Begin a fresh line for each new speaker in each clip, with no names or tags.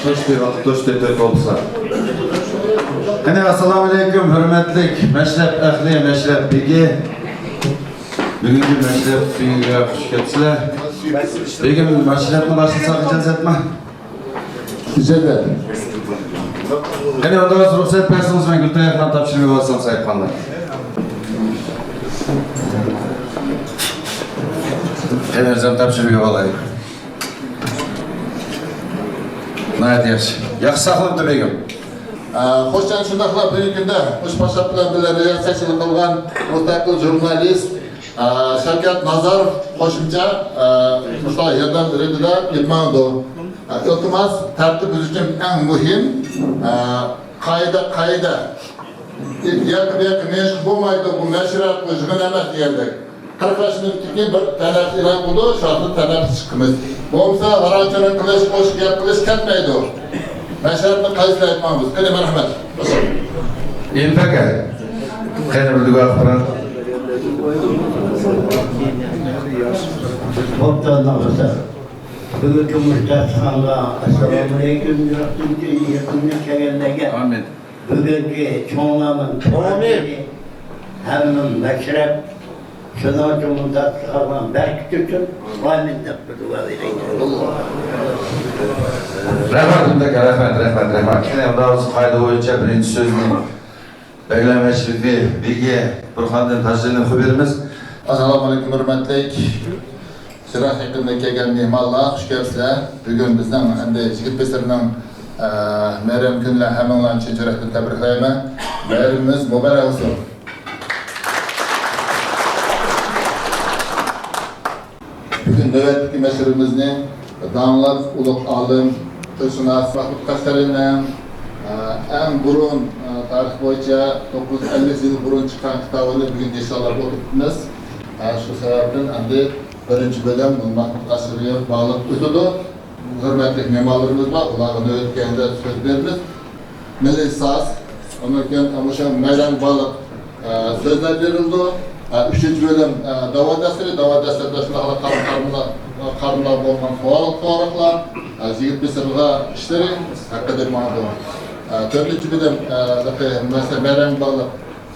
hiçbir vakit hoşdaydık olsa. Assalamu alaikum, hürmetlik meşrep ehli, meşrep bigi. Bugünkü meşrep bigiga hoş geldinizler. Begim meşrepni başlasak icazet etme.
Güzel.
Onda biz ruhsat versiniz, ben Gültayak'tan tapşırmaya bassam sayıpkanlar. Özüm tapşırmaya olayım. Nayet yaxshi. Yaxshi saqlabdi begim.
Xo'shdan shundaqla bugungi kunda Qo'shposhsha bilan birga reaksiyachilik qilgan mustaqil jurnalist Shavkat Nazarov qo'shimcha mushlar yordam berildi ketmadi. Iltimos tartib uchun eng muhim qoida. Yaqin mesh bo'lmaydi bu nashriyat o'zini emas deyildi. 40 yoshdan keyin bir talab e'lon bo'ldi, shu talab chiqimiz. Bo'lsa varanchani qilish, qo'sh gap qilish ketmaydi. Nashriyatni qaysi aytmaymiz. Qani marhamat.
Elbaka. Qani bir duo qilib.
Muhtarlarımıza, bugünkü müstahsanlığa, Esselamu Aleyküm, yakınlık kegenlerge,
Amin.
bugünkü çoğunlamın tuvaletini, hemen meşrep, şunacı müstahsanlığa belki tutun, amin de bu dua vereyim.
Rahmat. Onda biz qayda bo'yicha birinchi so'zni Bayramashrifi Begi Burxondan Tajlilni xabarimiz.
Assalomu alaykum hurmatli Sirah yaqinda kelgan mehmonlar, xush kelibsizlar. Bugun bizning endi Yigitbesirning bayram kunlar hammalarni chin yurakdan tabriklayman. Bayramimiz muborak bo'lsin. Bugün navbatdagi mashrimizni Dağlar Ulug' Olim Tilshunos Mahmud Qasarinning eng burun tarix bo'yicha 950 yil burun chiqqan kitobini bugun inshaalloh o'qitamiz. Shu sababdan endi birinchi bo'lim Mahmud Qasirga bog'liq o'tadi. Hurmatli mehmonlarimiz bor, ularga o'tganda so'z beramiz. Milliy so'z, undan keyin o'sha maydan bog'liq so'zlar berildi. 3-bölüm dava dasturida shunaqa qarorlar bo'lgan faolliklar, Yigitbesirga ishlari haqida ma'lum. 4-bölüm mesela bayram bog'liq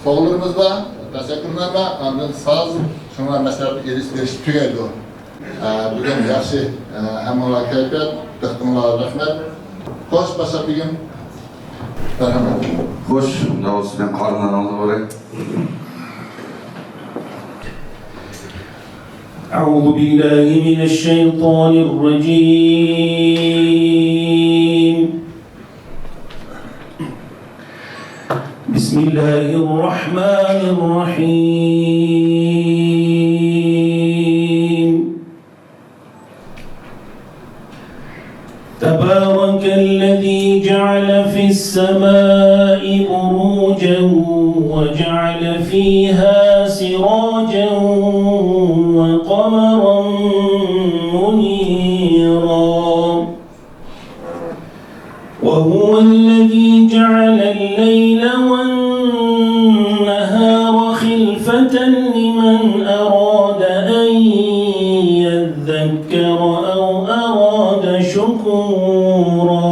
sog'larimiz bor. Tashakkurnoma, ondan so'z, shunga maslahat berish tugaydi. Bugun yaxshi hammalar kayfiyat, diqqatingizga rahmat. Xo'sh, boshqa bugun marhamat.
Xo'sh, davos bilan qarorlarni oldi bo'ray.
أعوذ بالله من الشيطان الرجيم بسم الله الرحمن الرحيم تبارك الذي جعل في السماء بروجا وجعل فيها سراجا وقمرا منيرا وهو الذي جعل الليل والنهار خلفة لمن أراد أن يذكر أو أراد شكورا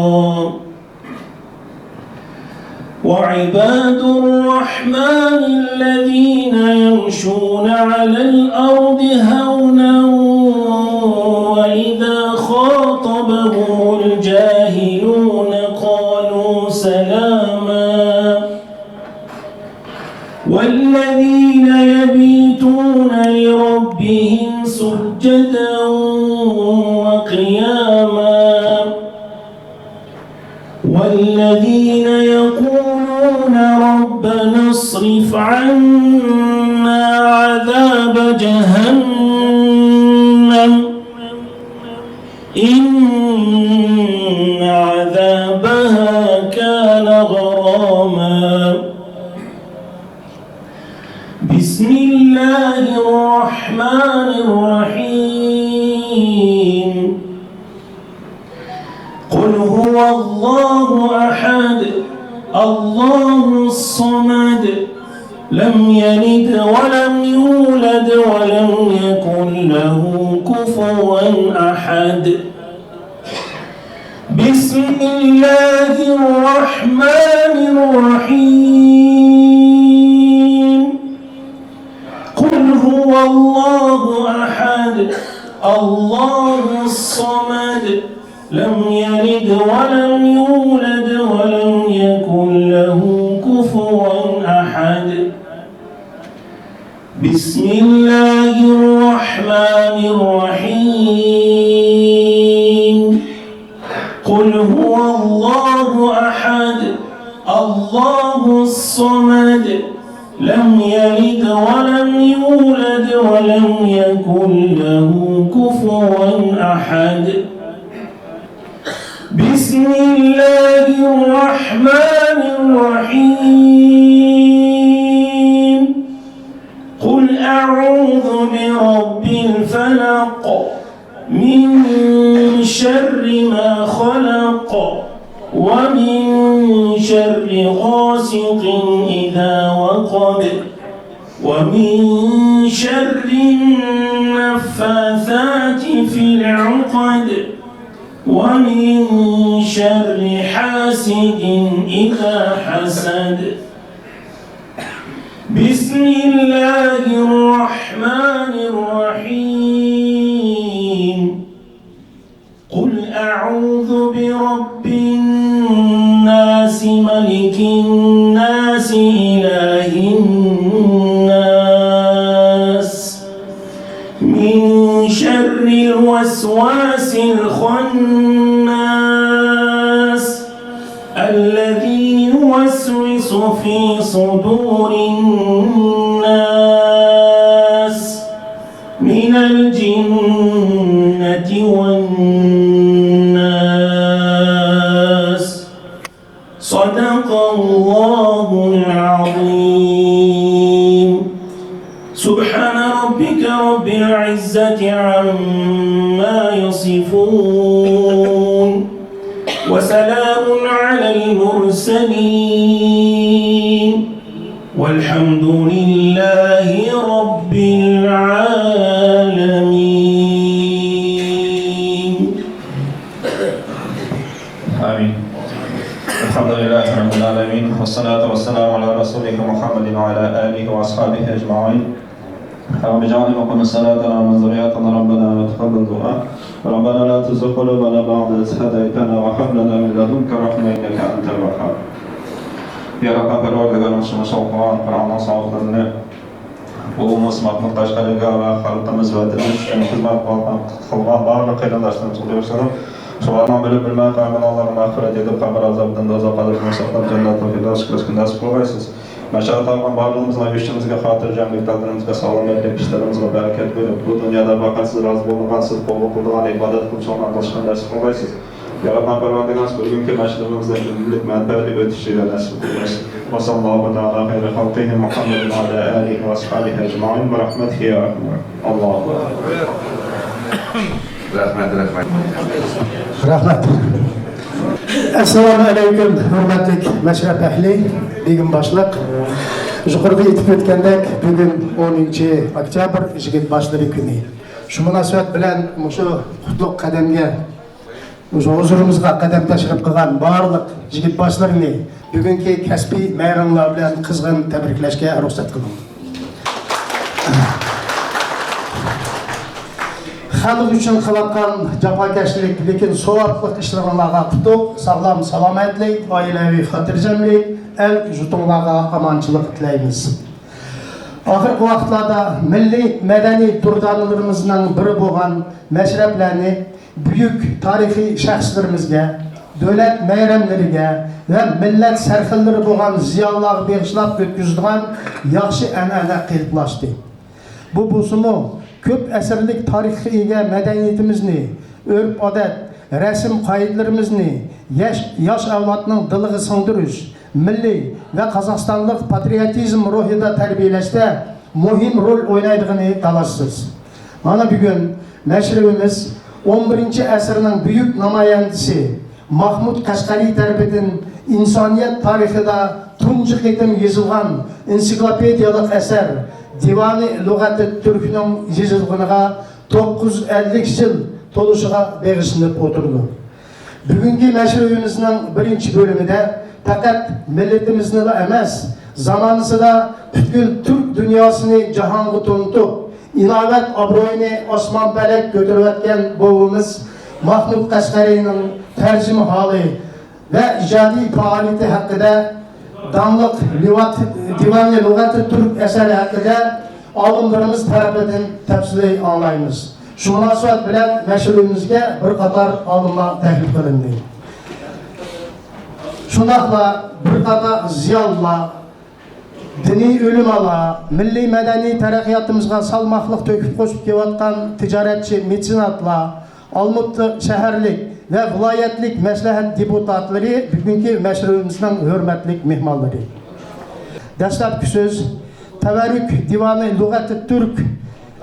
وعباد الرحمن الذين يمشون على الأرض هونا وإذا خاطبهم الجاهلون قالوا سلاما والذين يبيتون لربهم سجدا وقياما والذين يقولون ربنا اصرف عنا عذاب جهنم إن عذابها كان غراما بسم الله الرحمن الرحيم قل هو الله أحد الله الصمد لم يلد ولم يولد ولم يكن له كفوا أحد بسم الله الرحمن الرحيم قل هو الله أحد الله الصمد لم يلد ولم يولد ولم يكن له كفوا أحد بسم الله الرحمن الرحيم قل هو الله أحد الله الصمد لم يلد ولم يولد ولم يكن له كفوا أحد بسم الله الرحمن الرحيم قل أعوذ برب الفلق من شر ما خلق ومن شر غاسق إذا وقب ومن شر النفاثات في العقد ومن شر حاسد إذا حسد بسم الله الرحمن الرحيم قل أعوذ برب الناس ملك الناس إله الناس من شر الوسواس الخناس الذي يوسوس في صدور الناس من الجنة والناس صدق الله العظيم سبحان ربك رب العزة عما يصفون وسلام على المرسلين والحمد لله رب العالمين
آمين. الحمد لله رب العالمين والصلاة والسلام على رسولك محمد وعلى آله وأصحابه أجمعين. رب اجعل وقم صلاتنا وذرياتنا ربنا وتقبل دعاء ربنا لا تزغ قلوبنا بعد إذ هديتنا وهب لنا من لدنك رحمة إنك أنت الوهاب. Yaratan Parvardigarimiz Alloh Qur'onning savobatini bu musmatni tashqariga va xalqimiz va dinimiz uchun xizmat qilgan barcha qarindoshlarimizni ko'rsatim. Shularni bilib bilmay qolgan Allohning mag'firat etib qabr azobidan ozod qilib musaffar jannatning firdaus qilishni nasib qilgaysiz. Mashaqqat qilgan barlig'imizning ishimizga xotirjamlik, taqdirimizga salomatlik, ishlarimizga barakat berib, bu dunyoda faqat siz rozi bo'lgan, siz qabul qilgan ibodat qilishni qilishni nasib qilgaysiz. Yaratan Parvardigarimiz bugungi mashg'ulotimizni birlik manfaatli o'tishiga nasib qilgaysiz. Va sallallohu ta'ala xayri xalqihi Muhammad va ala alihi va ashabihi ajma'in bi rahmatihi ya arhamar. Allohu
Rahmat.
Rahmat. Assalomu alaykum, hurmatli mashrab ahli, begim boshliq. Yuqorida aytib o'tgandek, bugun 10 oktyabr yigit boshlari kuni. Shu munosabat bilan shu qutlug' qadamga huzurimizga qadam tashrif qilgan barliq yigit boshlarini bugungi kasbiy bayramlar bilan qizg'in tabriklashga ruxsat qiling. Xalq uchun qilayotgan jafokashlik, lekin savobli ishlaringizga qutlug', sog'lom salomatlik, oilaviy xotirjamlik, el yutuqlarga amonchilik tilaymiz. Oxirgi vaqtlarda milliy madaniy turdanlarimizning biri bo'lgan mashrablarni buyuk tarixiy shaxslarimizga, davlat bayramlariga va millat sarxillari bo'lgan ziyonlarga bag'ishlab o'tkazilgan yaxshi an'ana qilib Bu bo'lsa-mu ko'p asrlik tarixga ega madaniyatimizni, urf-odat, rasm qoidalarimizni yosh avlodning diliga singdirish, milliy va qozog'istonlik patriotizm ruhida tarbiyalashda muhim rol o'ynaydigini talashsiz. Mana bugun nashrimiz 11-asrning buyuk namoyandasi Mahmud Qashqariy tarafidan insoniyat tarixida tunji qitim yozilgan ensiklopediyalik asar Divani lug'ati turkning yozilganiga 950 yil to'lishiga bag'ishlanib o'tirdi. Bugünkü meşrubimizin birinci bölümünde fakat milletimizni de emas, zamanısında bütün Türk dünyasını cahanga to'ntib, inobat obro'yini osmon palak ko'tarayotgan bobimiz Mahmud Qashqariyning tarjima holi ve ijodiy faoliyati haqida, damliq Divani lug'ati Türk eseri haqida olimlarimiz tarafidan tafsiliy anglaymiz. Shu munosabat bilan meşrubimizga bir qator olimlar taklif qilindi. Şundaqla bir qator ziyolilar, diniy o'limalar, milliy madaniy taraqqiyotimizga salmoqliq to'kib qo'shib kelayotgan tijoratchi, metsenatlar, Olmutli shaharlik ve viloyatlik maslahat deputatlari bugungi meşrubimizning hurmatli mehmonlari. Dastlabki so'z Tavarruk Divani lug'ati Türk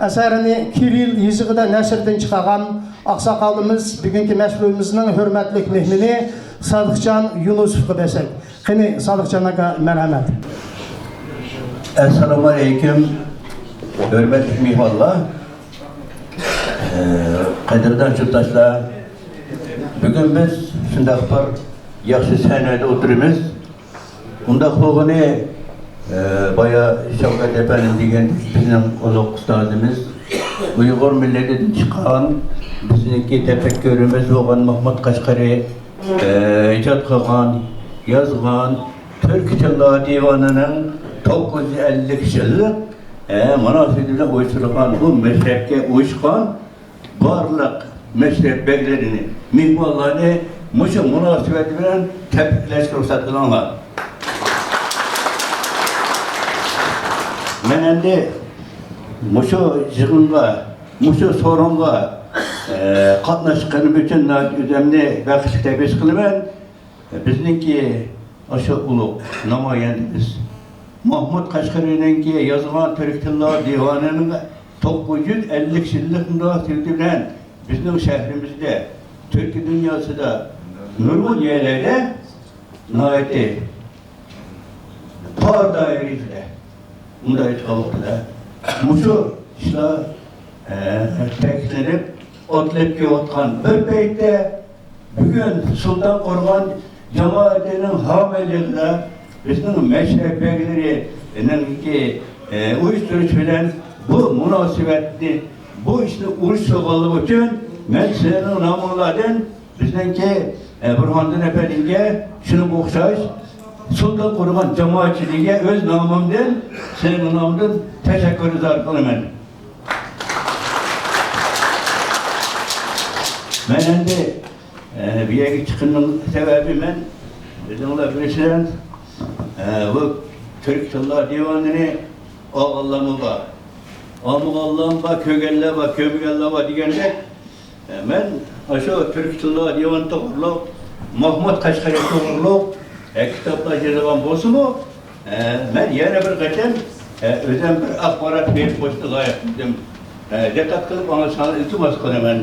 eserini Kiril yezig'ida nashrdan chiqargan oqsoqolimiz bugungi meşrubimizning hurmatli mehmoni Sadıkcan Yunusovga bersak. Qani Sadıkcan aka, merhamet.
Esselamu Aleyküm, hürmetli mihvallah, kadirdan yurttaşlar. Bugün biz şundaq bir yaxşı sahnede oturumuz. Undaq bo'lgani baya Şavkat Efendi degan bizning ulug' ustozimiz, Uyg'ur milletidan chiqqan bizniki tefekkürümüz bo'lgan Mahmud Qashqari ijod qilgan, yozgan Türk Tillar Divanining 950 yillik munosabati bilan uyushtirilgan bu meşrepga uyushgan barliq meşrep beklerini, mehmonlarni mushu munosabati bilan tabriklashga ruxsat qilinglar. Men endi mushu yig'inga, mushu so'ringa qatnashganim uchun o'zimni baxtli tabriz qilaman. Bizningki o'sha ulug' namoyandimiz Mahmud Qashqariyninki yozgan Türk Tillar Divanining 950 yillik munosabati bilan bizning shahrimizda, Türk dünyasida, nurg'un yerlarda nihoyatda tor doirasida bunday chiqmoqda. Mushu ishlar ta'kidlanib, o'tlab kelayotgan bir paytda bugun Sultan Qo'rg'on jamoatining homiyligida bizning meşrep beklerininki uyushtirish bilan bu munosabatni, bu ishni urishganligi uchun men sizlarning nominglardan bizningki Burhoniddin Efendiga shuni o'xshash Sultan Qo'rg'on jamoatchiligiga o'z nomimdan, sizlarning nomingdan tashakkur izhor qilaman. Men endi bu yerga chiqishimning sababi men bizlar bilan bu Türk Tillar Divanini ağırlama var. Ağırlama var, kögenler var, kömürler var diyende ben aşağı Türk Tillar Divanı to'g'rilab, Mahmud Qashqari to'g'rilab kitaplar yazılan bo'lsa mu, ben yana bir qatam o'zim bir axborot berib qo'yishga loyiq edim. Diqqat qilib anglashni iltimos qilaman.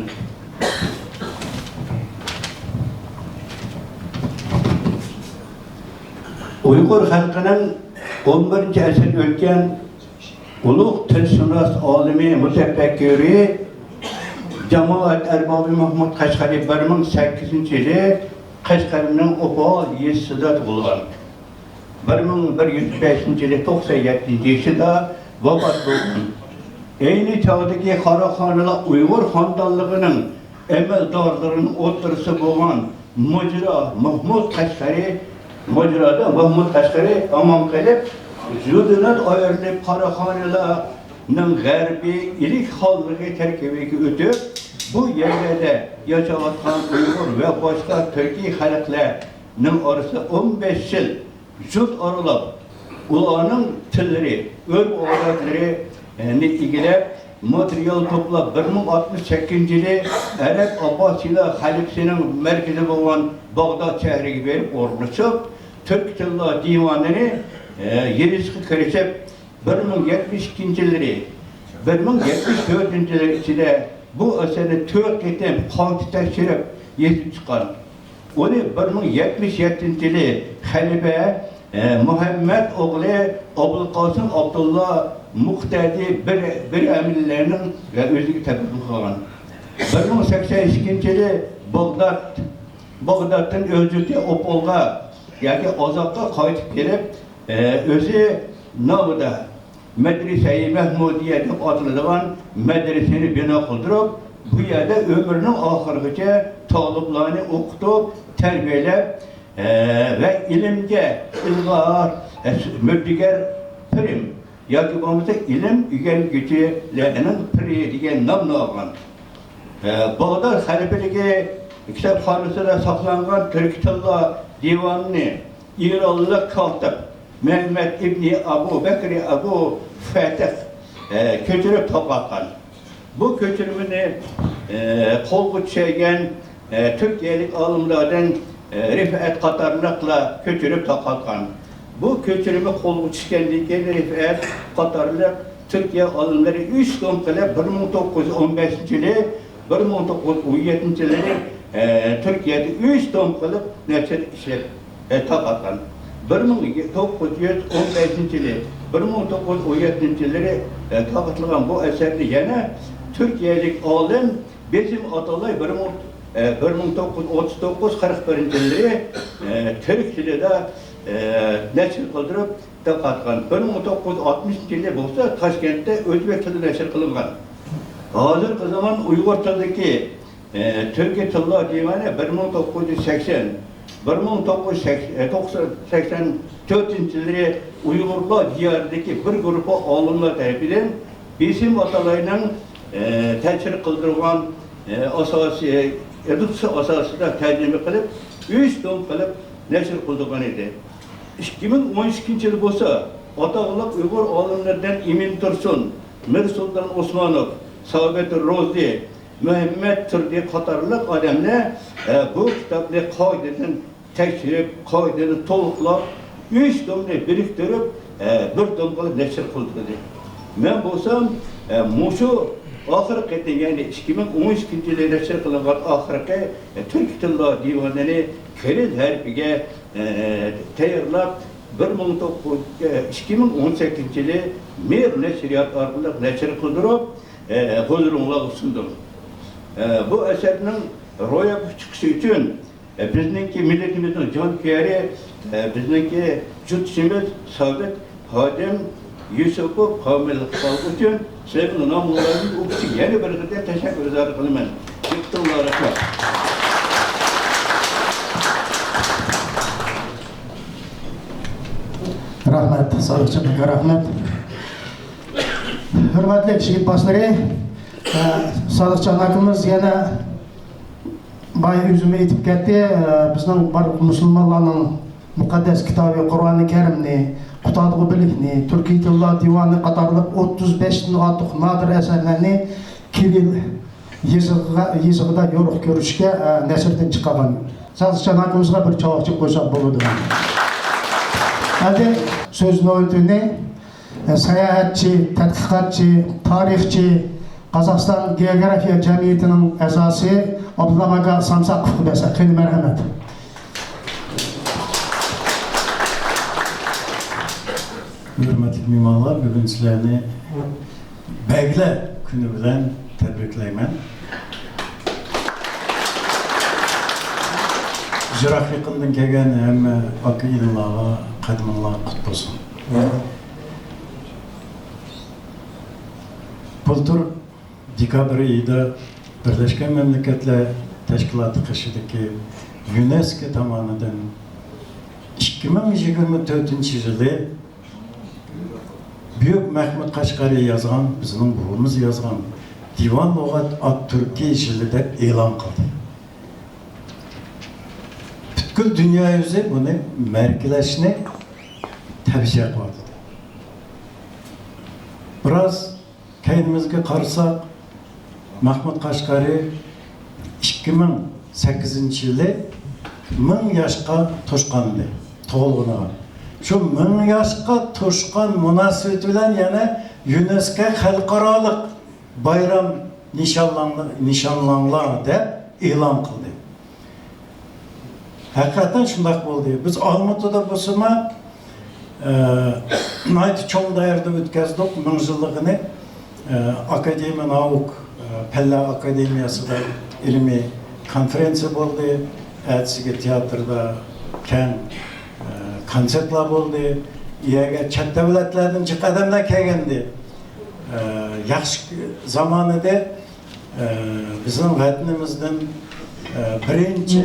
Uyghur halkının 11. asır o'tgan ulug' tilshunos olimi, mutafakkiri, jamoat arbobi Mahmud Qashqari 1008-yili Qashqarining Opol yezisida tug'ilgan. 1105-yili 97-yilda vafot bo'lgan. Ayni chog'dagi Qoraxonlar Uyg'ur xonadonligining amaldorlarining o'tirisi bo'lgan Mujro Mahmud Qashqari Mujroda Mahmud Qashqari omon qilib, Judunat ayirib Qoraxonlarning g'arbiy ilk xonligi tarkibiga o'tib, bu yerlarda yashayotgan Uyg'ur va boshqa turkiy xalqlarning orasida 15 yil jut oralab, ularning tillari, urf-odatlari egilib, material to'plab 1068-yili Arab Abbosilar xalifasining markazi bo'lgan Bag'dod shahriga berib o'rnashib, Türk Tillar Divanini yezishga kirishib, 1072-yillar 1074-yillar ichida bu asarni 4 qitim qonti tekshirib yezib chiqqan. Uni 1077-yili xalifa Muhammad o'g'li Abulqosim Abdullah Muqtadi bir amirlarning o'ziga tabiq qilgan. 1082-yili Bag'dod Bağdat'ın özüde Opolga yani Ozak'a kayıtıp gelip özü namıda Medrese-i Mehmudiye deb atıladigan medreseni bina qildirib, bu yerda ömrünün ahirigacha taliblarni o'qitib, tarbiyalab va ilmga ilg'or müddigar prim yoki bo'lmasa ilm o'rganuvchilarining piri degan nomni olgan. Bağdat xalifaligi kitobxonasida saqlangan turk tillo divanini İranlı katip Mehmet İbni Abu Bekri Abu Fatih köçürüp toplatkan. Bu köçürümünü kol çeken Türkiye'lik alımlardan Rifat Katarlık'la köçürüp toplatkan. Bu köçürümü kol çekenliğe Rifat Katarlık Türkiye alımları 3 tom kılıp 1915 yılı 1917 yılı Türkiye'de 3 tom kılıp neçer işlep toplatkan. 1915 yılı 1917 yılları toplatılgan bu eserde yine Türkiye'lik alim bizim atalay 1939-41 yılları Türk dilinde neşr kıldırıp toplatkan. 1960 yılı olsa Taşkent'te Özbek tilinde neşr kılıngan. Hazır zaman Uygur tilindeki Türkiye Tillo Divanı 1984 yılları Uygurlar diyarındaki bir grubu alımlar tarafından bizim atalarının teşhir kıldırılan eduksu asasında tercüme kılıp 3 tom kılıp neşr kıldırgan idi. 2012 yılı olsa Atağlık Uygur alımlardan Emin Tursun, Mir Sultan Osmanov, Sabit Rozi, Muhammed Turdi Katarlık adamlar bu kitapları kaydeden tekşirip, kaydını toluklap, 3 tomunu biriktirip, bir tom kalıp neşr kıldırdı. Ben bolsam, muşu ahirkette yani 2012 yılı neşr kılıngan ahirkette Türk Tillo Divanı'nı Kiril harfiga tayyorlab 2018 yılı Mir Neşriyat arqali neşr kıldırıp, huzurunuza sundum. Bu eserinin ro'yobga chiqishi uchun bizningki millatimizning jonkuyari bizningki jutishimiz Sabit Xodim Yusupov Komil xalq uchun sizlarning nomlaringizni o'qishga yana bir qadar tashakkur qilaman.
Rahmet, sağlıkçılığa rahmet. Hürmetli şehit başları, sağlıkçı anakımız yana bay üzümü etip gitti. Bizden var Müslümanların mukaddes kitabı Kur'an-ı Kerim'ni, Kutadığı Bilikni, Türkiye Tillo Divanı Katarlık 35'den artıq nadir eserlerini Kiril yazıqda yoruq görüşke neşirden çıkargan. Sağlıkçı anakımızga bir çavakçı koysak buludu. Hadi sözün öğütünü seyahatçi, tədqiqatçı, tarixçi, Qazaqstan Geografiya Cemiyeti'nin esası Abdülamaga Samsakov dese. Xeyli merhamet.
Hürmetli mimarlar, bugün sizlerini Bəglə günü bilen təbrikləyəm. Jirak yaqından kelgan hamma aka ilimlarga qadamlar qutlu olsun. Bultur dekabr ayida Birleşken Milletler Teşkilatı qaşidagi UNESCO tomonidan 2024 yılı Büyük Mehmet Kaşgari yazgan, bizim buğumuz yazgan Divan Logat Ad Türkiye işini de elan kıldı. Bütün dünya yüzü bunu merkezleşine tavsiye vardı. Biraz kendimizge karsak Mehmet Kaşgari 2008 yılı 1000 yaşqa toşqandı, to'lg'ini. Şu 1000 yaşqa toşqan münasebeti bilen yana UNESCO xalqarалық bayram nişanlanlar deb e'lon qildi. Hakikaten şundak oldu. Biz Almatı'da bu sene Nayt Çoğdayar'da ötkazdık 1000 yıllıqını Akademiya Nauk Pella Akademiyası'da ilmi konferansı oldu. ertesiga teatrda keng konsertlar bo'ldi. Yerga chet davlatlardan jiq odamlar kelgandi. Yaxshi zamonida bizning vatanimizdan birinchi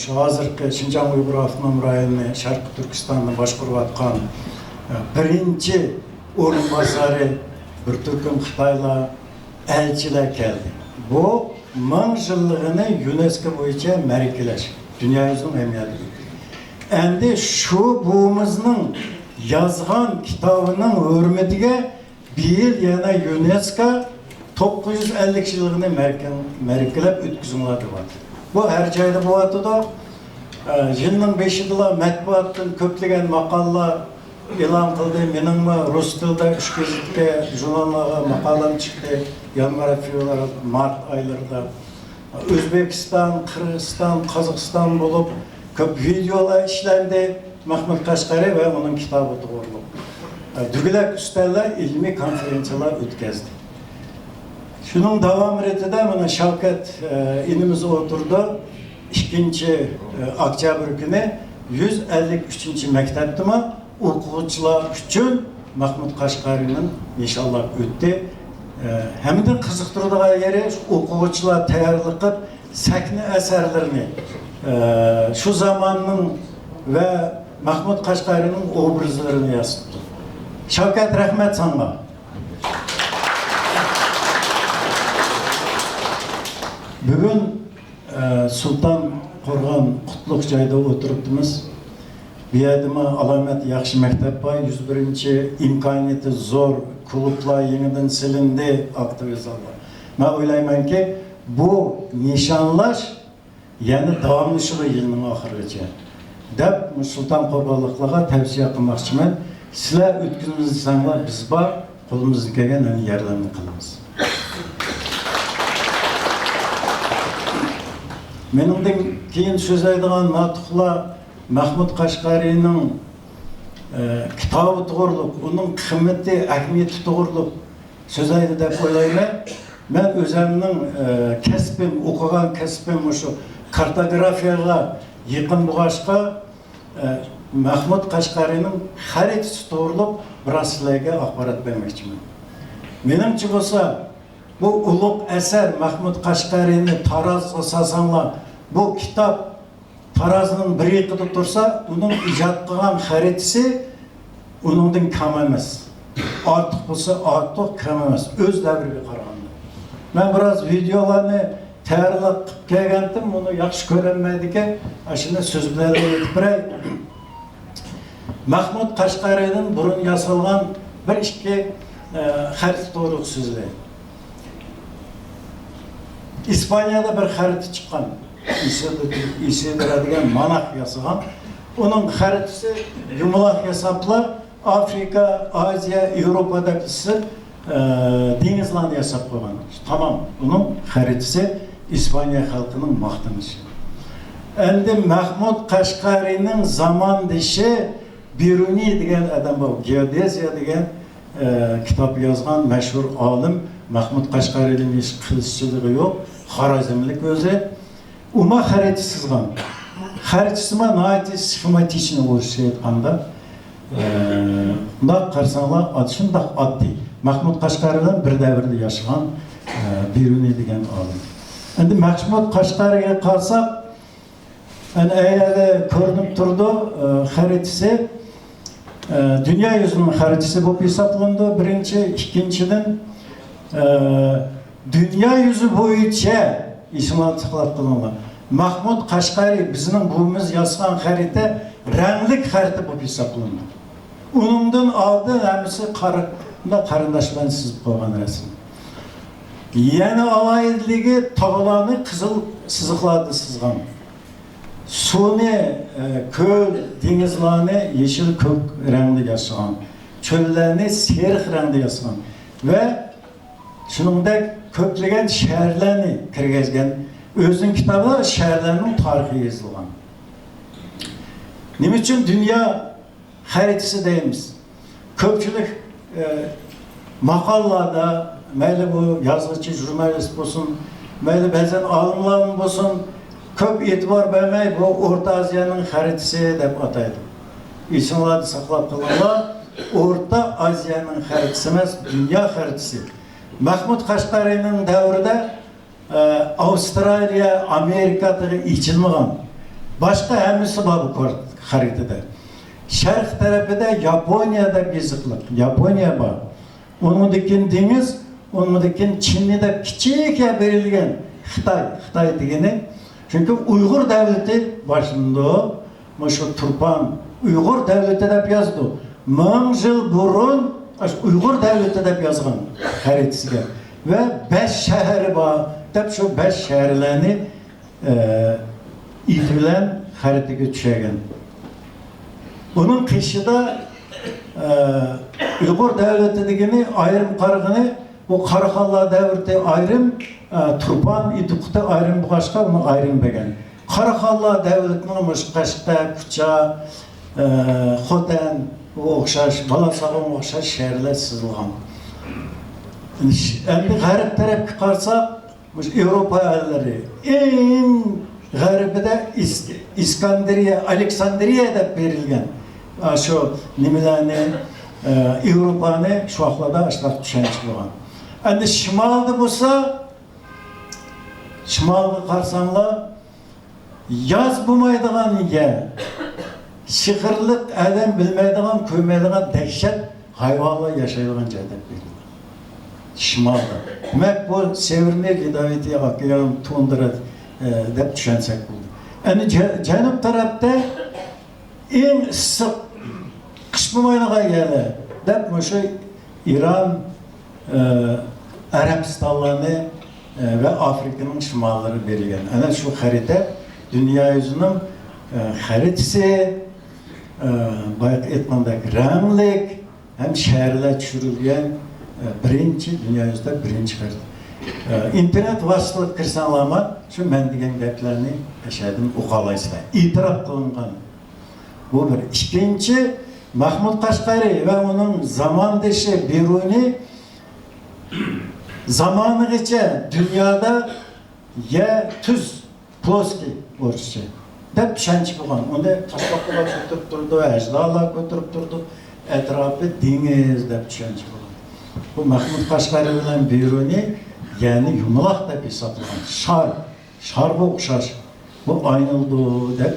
shu hozirgi Shinjon Uyg'ur avtonom rayoni Sharqiy Turkistonni boshqarayotgan birinchi o'rinbosari bir turkum Xitoylar elchilar keldi. Bu 1000 yilligini UNESCO bo'yicha ma'rifalash, dunyo yuzining ahamiyati. Endi shu buvimizning yozgan kitobining hurmatiga bir yil yana UNESCO 950 yilligini ma'rifalab o'tkazinglar deyapti. Bu her joyda bo'layotdi. Yilning 5-yilda matbuotdan ko'plagan maqolalar e'lon qildi. Meningmi rus tilida 3 gazetga, jurnallarga maqolam chiqdi. Yanvar, fevral, mart oylarida O'zbekiston, Qirg'iziston, Qozog'iston bo'lib ko'p videolar ishlandi. Mahmud Qashqari va uning kitobi to'g'rilib. Dugulak ustallar ilmiy konferensiyalar o'tkazdi. Şunun devam etide mana Shavkat inimiz oturdu. 2 oktyabr günü 153. maktabdimi o'quvchilar uchun Mahmud Qashqarining inshaalloh o'tdi. Hamda qiziqtiradigan yeri o'quvchilar tayyorlik qilib sakni asarlarini shu zamonning va Mahmud Qashqarining obrazlarini yasatdi. Shavkat, rahmat sana. Bugün Sultan Qorg'on Qutlug' joyda o'tiribmiz. Bu yerda alamet yaxshi maktab bor, 101 imkoniyati zo'r klublar yeniden silindi, aktivizmlar. Men o'ylaymanki, bu nishonlash yana davomlashadi yilning oxirigacha. Deb Sultan Qorg'onliklarga tavsiya qilmoqchiman. Sizlar o'tkazinglar, biz bor, qo'limizdan kelgan yerlarni qilamiz. Meningden keyin so'zlaydigan natiqlar Mahmud Qashqarining kitobi to'g'riliq, uning qimmati, ahamiyati to'g'riliq so'zlaydi deb o'ylayman. Men o'zimning kasbim, o'qigan kasbim shu kartografiyaga yaqin bo'lg'achqa Mahmud Qashqarining xaritasi to'g'riliq biroz sizlarga axborot bermoqchiman. Menimcha bo'lsa, bu ulug' asar Mahmud Qashqarini taroz asosanlar bu kitap tarazının bir yiqida tursa, uning ijod qilgan xaritasi uningdan kam emas. Ortiq bo'lsa, ortiq, kam emas. O'z davriga qaraganda. Men biroz videolarni tayyorlab kelgandim, buni yaxshi ko'rolmaydi-ekan, shuni so'z bilan aytib beray. Mahmud Qashqarining burun yasalgan bir ikki xarit to'g'ri so'zlaydi. İspanya'da bir xarita chiqqan. İsveç'de manak yasagan. Onun haritası yumulak hesapla Afrika, Asya, Avrupa'da ise denizlerini hesap koyman. Tamam, bunun haritası İspanya halkının maqtanışı. Endi Mahmud Qashqarining zaman dışı Biruni degan adam bu, geodeziya degan kitap yazgan meşhur alim. Mahmud Qashqarining hiç qilishchiligi yo'q, Xorazmlik o'zi. Uma xaritasi sızgan. Xaritasi nəhayət sxematichni bo'lishini aytganda, bunda qarasanglar, shundoq oddiy. Mahmud Qashqaridan bir davrda yashagan Biruni degan olim. Endi Mahmud Qashqariga qarsak, ayada ko'rinib turdi, xaritasi dünya yüzünün xaritasi bo'lib hisoblandi. Birinchi, ikkinchidan dünya yüzü bo'yicha İsmail tıqlab qilinglar. Mahmud Qashqari bizning buvimiz yozgan xarita ranglik xarita bo'lib hisoblandi. Uningdan oldin hamisi qarindosh bilan sizib qo'ygan rasm. Yana alayidligi tog'larni qizil siziqlarda sızgan. Suni, ko'l, dengizlarni yeşil ko'k rangda yozgan. Cho'llarni seriq rangda yozgan va shuningdek ko'plagan shaharlarni kirgizgan. O'zining kitobida shaharlarning tarixiy yozilgan. Nima uchun dunyo xaritasi deymiz? Ko'pchilik maqolalarda, mayli bu yozuvchi, jurnalist bo'lsin, mayli ba'zan olimlar bo'lsin, Köp e'tibor bermey bu Orta Aziyanın xaritasi deb ataydi. Esingizda saqlab qolinglar. Orta Aziyanın xaritasi emas, dunyo xaritasi. Mahmud Qashqariyning davrida Avstraliya, Amerikadaga ichilmagan. Boshqa hammasi bor bu xaritada. Sharq tarafida Yaponiya deb yoziqliq. Yaponiya bor. Onundakin dengiz, onundakin Çinni deb kichik berilgan Xitoy degani. Çünkü Uyghur devleti başında şu Turpan Uyghur devleti deb yazdı. 1000 yıl burun Uyghur devleti deb yazgan xaritasiga ve 5 şehri var. Deb şu 5 şehirlerini itibilen xaritaga düşegen. Bunun kışıda Uyghur devleti degani ayrım qaragını bu Qaraxonlar davrida ayrım Turpan idiqda ayrım boshqa uni ayrım degan. Qaraxonlar davlatining Qashqa, Kucha, Xotan o'xshash, Balasaxon o'xshash shaharlar sizilgan. Endi g'arb tarafga qarasak, Yevropa ellari eng g'arbida İskandariya, Aleksandriya deb berilgan. Shu nimalarni Yevropani shu vaqtlarda ishlab tushunchi bo'lgan. Endi shimolda bo'lsa, shimolga qarasanglar, yoz bo'lmaydigan yer, shiqirliq adam bilmaydigan, ko'rmaydigan dahshat hayvonlar yashaydigan joy deb berilgan. Shimolda. Demak, bu Severniy Ledovitiy okean tundra deb tushunsak bo'ldi. Endi janub tarafda eng issiq qish bo'lmaydigan yerlar deb o'sha İran, Arabistonlarni ve Afrika'nın şimalları verilgan. Ana şu harita dünya yüzünün haritasi, bayaq aytgandek ranglik, hem şehirler tushirilgan birinchi dünya yüzünde birinchi harita. İnternet vasıtılab kirsanglarmi, şu men degan gaplarni yashadim o'qolaysizlar. İtiraf qilingan. Bu bir. Ikkinchi, Mahmud Qashqari ve onun zamandashi Biruni zamanıgacha dünyada ya tuz ploski o'rtacha deb tushunchi bo'lgan. Unda qashqalar ko'tarib turdi, ajdarlar ko'tarib turdi, atrofi dengiz deb tushunchi bo'lgan. Bu Mahmud Qashqari bilan Biruni ya'ni yumaloq deb hisoblangan. Sharga o'xshash. Bu aynildi deb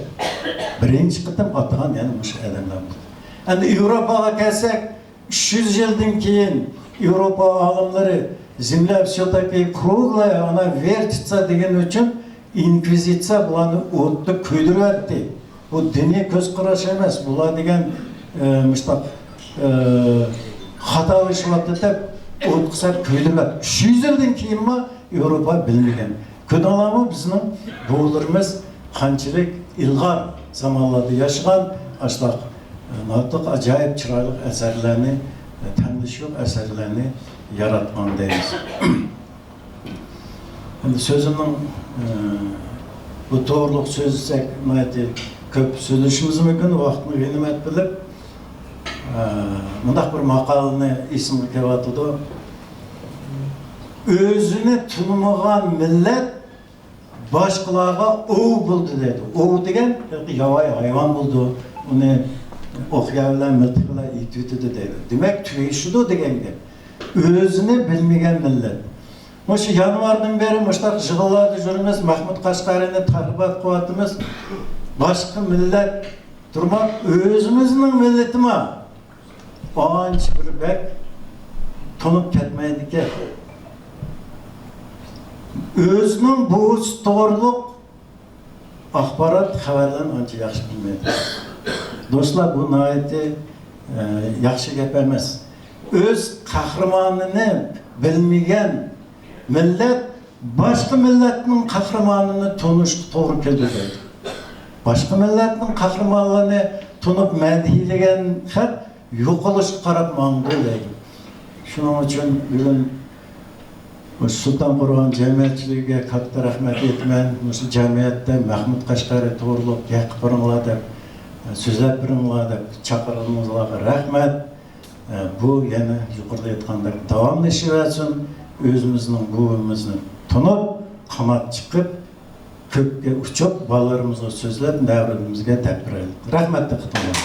birinchi qitim atagan, ya'ni o'sha odamlar. Endi Yevropaga kelsak, 300 yildan keyin Yevropa olimlari Земля все-таки круглая, она вертится деген uchun inkvizitsiya bularni o'tda kuydiryapti. Bu diniy ko'zqarash emas, bular degan mustaq xato ishlayapti deb o'tqisab kuydiryapti. 300 yildan keyinmi Yevropa bilmagan. Ko'rdilarmi bizning bularimiz qanchalik ilg'or zamonlarda yashagan, ashlaq notiq ajoyib chiroyli asarlarni, tanishib asarlarni yaratgandayız. Şimdi sözümün bu doğruluk sözsek, köp söyleşimiz mümkün, vaktini genimet bilip, mındak bir makalını isimli kevatıda, özünü tanımagan millet başkalarga oğ buldu dedi. Oğ degen yavay hayvan buldu. Onu okuyabilen miltikler itütüdü dedi. Demek tüyüşüdü degen gibi. Özünü bilmegen millet. Şu yanvardan beri muştaq jığılarda jürümüz, Mahmud Qashqariyni targ'ibot qilyapmiz. Başka millet turmak özümüzün milleti mi? Ancha bir bek tanıp ketmaydi ki. Özünün bu to'g'riliq axborot xabarlarni ancha yaxshi bilmaydi. Do'stlar, bu nihoyatda yaxshi gap emas. Öz qahramonini bilmagan millet başka milletin qahramonini tanishga to'g'ri keladi. Başka milletin qahramonlarini tanib madhilagan xat yo'qolishga qarab mang'du deydi. Shuning uchun bugun Sultonqo'rg'on jamiyatchiligiga katta rahmat aytaman. Shu jamiyatda Mahmud Qashqari to'g'riliq gapirib beringlar deb, so'zlab beringlar deb chaqiringizlarga rahmat. Bu yana yuqorida aytgandek davomlashaversin. Özümüzün buğumuzni tanıp, qamat chiqib, көкке ұшып, балаларымызға сөзлеп, дәуірімізге тәпірелік. Рахметті құтылым.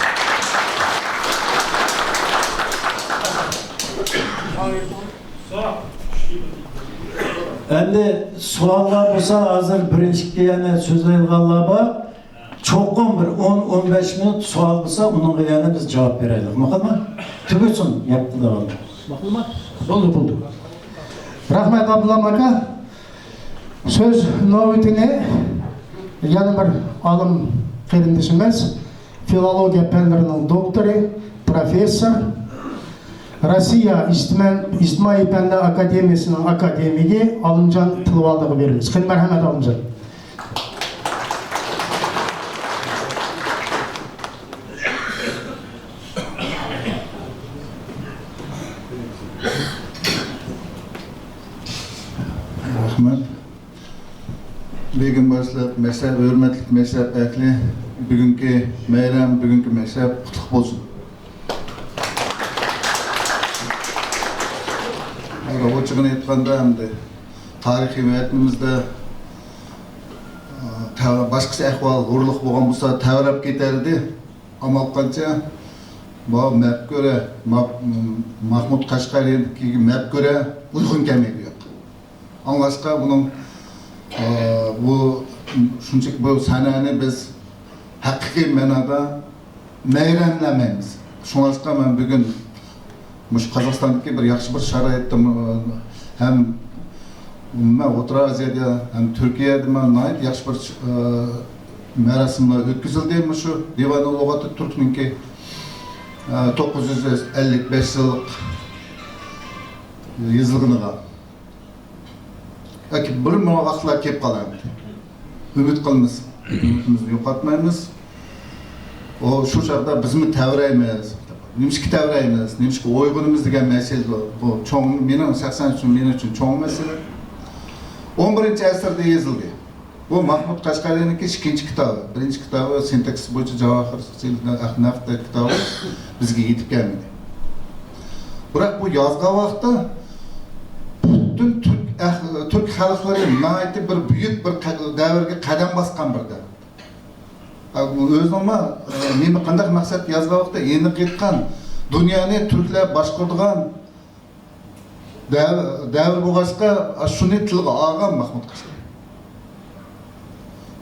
Endi suallar bo'lsa, hozir birinchi yana so'zlaydiganlar bor. Cho'qim bir 10-15 minut savol bo'lsa, unga yana biz javob beraylik. Maqulmi? Tugatsin gap qilgan. Maqulmi? Bo'ldi.
Rahmat Abdullah aka. Söz navbatine yana bir olim qarindishimiz, filologiya fanlarining doktori, professor, Rossiya İctimai Fanlar Akademiyasining akademigi Olimjon Tilvoldiga beramiz. Qil marhamat Olimjon.
Rahmat. Begim başlap, meşrep, hürmetlik meşrep ehli, bugünkü meyram, bugünkü meşrep qutluk bolsun. Oçuğunu aytqanda hamda tarixiy hayatımızda başqacha ahvol, uruq bo'lgan bo'lsa, tavrab ketardi. Amal qancha bu map ko'ra, Mahmud Qashqariyning map ko'ra uyg'un kelmaydi yo'q. Anlaşqa bunun bu shunchaki bu sanani biz haqiqiy ma'noda mayramlamaymiz. Shunga men bugun mush Qozog'istondagi bir yaxshi bir sharoitda ham O'rta Oziyada ham Turkiyada nihoyat yaxshi bir marosimlar o'tkazildi. Shu Divan lug'ati turkniki 955 yillik yozilganiga. Bir vaqtlar kelib qoladi. Umid qilamiz, umidimizni yo'qotmaymiz. O shu chaqda bizmi tavraymiz. Nimishki tavraymiz, nimishki o'yg'unimiz degan masala bu cho'ng, mening shaxsan uchun, men uchun cho'ng masala. 11-asrda yozildi. Bu Mahmud Qashqariyning ikkinchi kitobi. Birinchi kitobi sintaks bo'yicha Javohir Nafta kitobi bizga yetib kelmadi. Biroq bu yozgan vaqtda butun Türk xalqlari nihoyatda bir buyuk bir davrga qadam bosgan birda. O'zimma nima qanday maqsad yozgan vaqtda endi ketgan dunyoni turklar boshqaradigan davr bo'lg'achqa shuni tilga olgan Mahmud Qashqariy.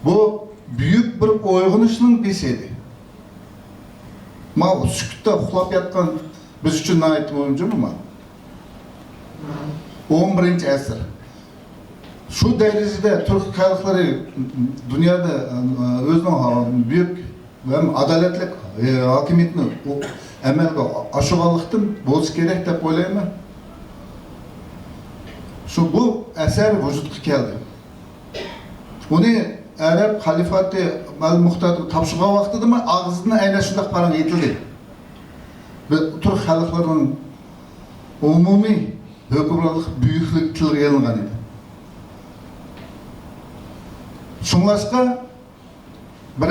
Bu buyuk bir uyg'onishning besedi. Ma sukutda uxlab yotgan biz uchun nihoyat muhimmi? 11-asr. Şu derecede Türk xalqlari dünyada o'zining büyük ve adaletli hokimiyatni amalga oshirganlikdan bo'lishi kerak deb o'ylayman. Şu bu eser vücudga keldi. Uni Arab xalifati Al-Muqtadir topshirgan vaqtida og'zidan aynan shunday qarang yetildi. Türk xalqlarining umumiy hukmronlik buyuklik tilga elingan edi. Şunlaşqa bir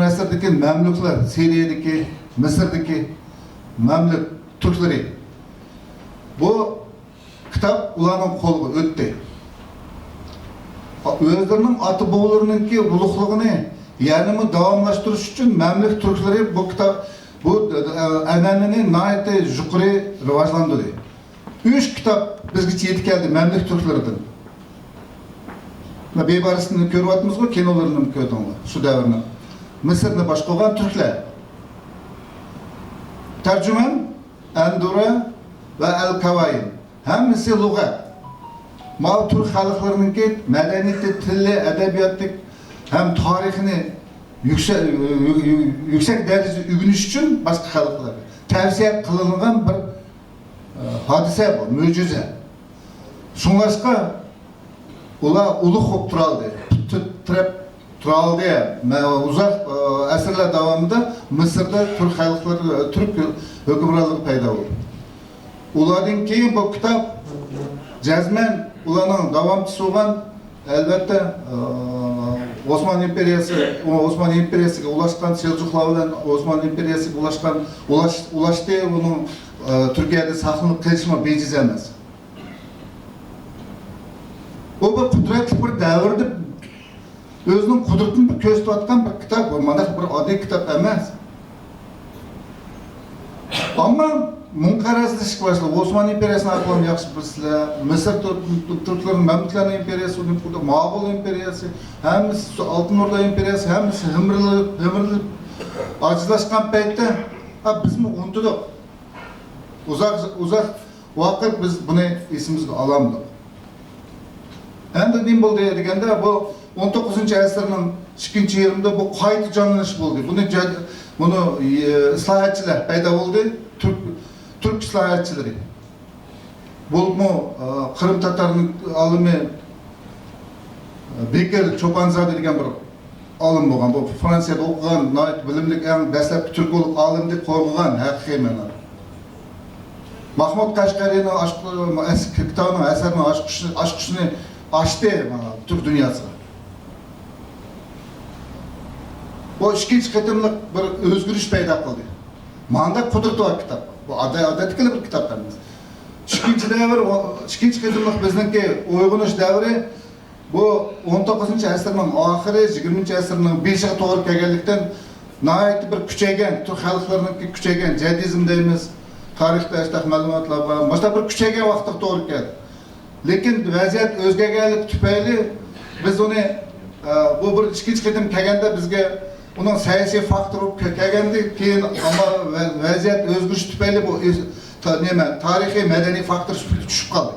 asırdaki Memlükler, Suriye'deki, Mısır'daki Memlük Türkleri bu kitap ularning qo'liga o'tdi. O'zlarining oti bobolarınınki ulug'ligini yanimi davomlashtirish uchun Memlük Türkleri bu kitap bu an'anani nihoyat yuqori rivojlantirdi. 3 kitap bizga yetib keldi Memlük Türkleridan. Bebarisini ko'ryapmiz bu kinolarni ko'rdinglar shu davrni. Misrni boshqargan turklar. Tarjuman Andura va Al-Kavain. Hammasi lug'at. Ma turk xalqlarininki madaniyati, tili, adabiyoti ham tarixini yuksak darajada o'rganish uchun boshqa xalqlarga tavsiya qilingan bir hodisa bu, mo'jiza. Shunga ular ulug' bo'lib turaldi, turaldi. Uzoq asrlar davomida Misrda turk xalqlari, turk hukmronligi paydo bo'ldi. Ulardan keyin bu kitob jazman ularning davomchisi bo'lgan albatta Osmanlı imperiyasiga ulaşgan Selçuklar bilan Osmanlı imperiyasiga ulaştı. Bunun Türkiye'de saqlanib qilishma bejiz emas. O bir kudretli bir davrda Özünün kudretini bir gösteriyotgan bir kitap bu. Mana bir oddiy kitap emas. Ama munqarazlashga boshladi. Osmon imperiyasini ahvolini yaxshi bilsizlar. Misr turklarning Mamluklar imperiyasi, Moğol imperiyasi, hammasi Oltin O'rda imperiyasi, hammasi himirilib ajrashgan paytda biz mi unutdik. Uzaq vaqt biz buni esimizga olamiz. Endi nima bo'ldi deganda bu 19-asrning ikkinchi yarmida bu qayta jonlanish bo'ldi. Buni islohotchilar paydo bo'ldi. Türk islohotchilari. Bo'lmi Qrim Tatarning olimi Bekir Cho'ponzode degan bir olim bo'lgan. Bu Fransiyada o'qigan, nihoyat bilimli, eng dastlabki turkolog olim deb qo'yilgan haqiqiy ma'noda. Mahmud Qashqariyning kitobini, asarini ochqishini açtı Türk dünyasına. Bu ikkinchi qitimliq bir o'zgarish paydo qildi. Manda qudrat var kitap. Bu odatdagi bir kitap emas. Ikkinchi davr, ikkinchi qitimliq bizniki uyg'unish davri bu 19-asrning oxiri, 20-asrning beshiga to'g'ri kelganlikdan nihoyat bir kuchaygan, Türk xalqlarining kuchaygan jadizm deymiz. Tarixda ashtaq ma'lumotlar bor. Boshqa bir kuchaygan vaqtga to'g'ri keldi. Lekin vaziyat o'zgarganlik tufayli biz uni bu bir ikkinchi qitim kelganda bizga uning siyosiy faktor kelganda keyin ammo vaziyat o'zgarish tufayli bu nima tarixiy madaniy faktor tushib qoldi.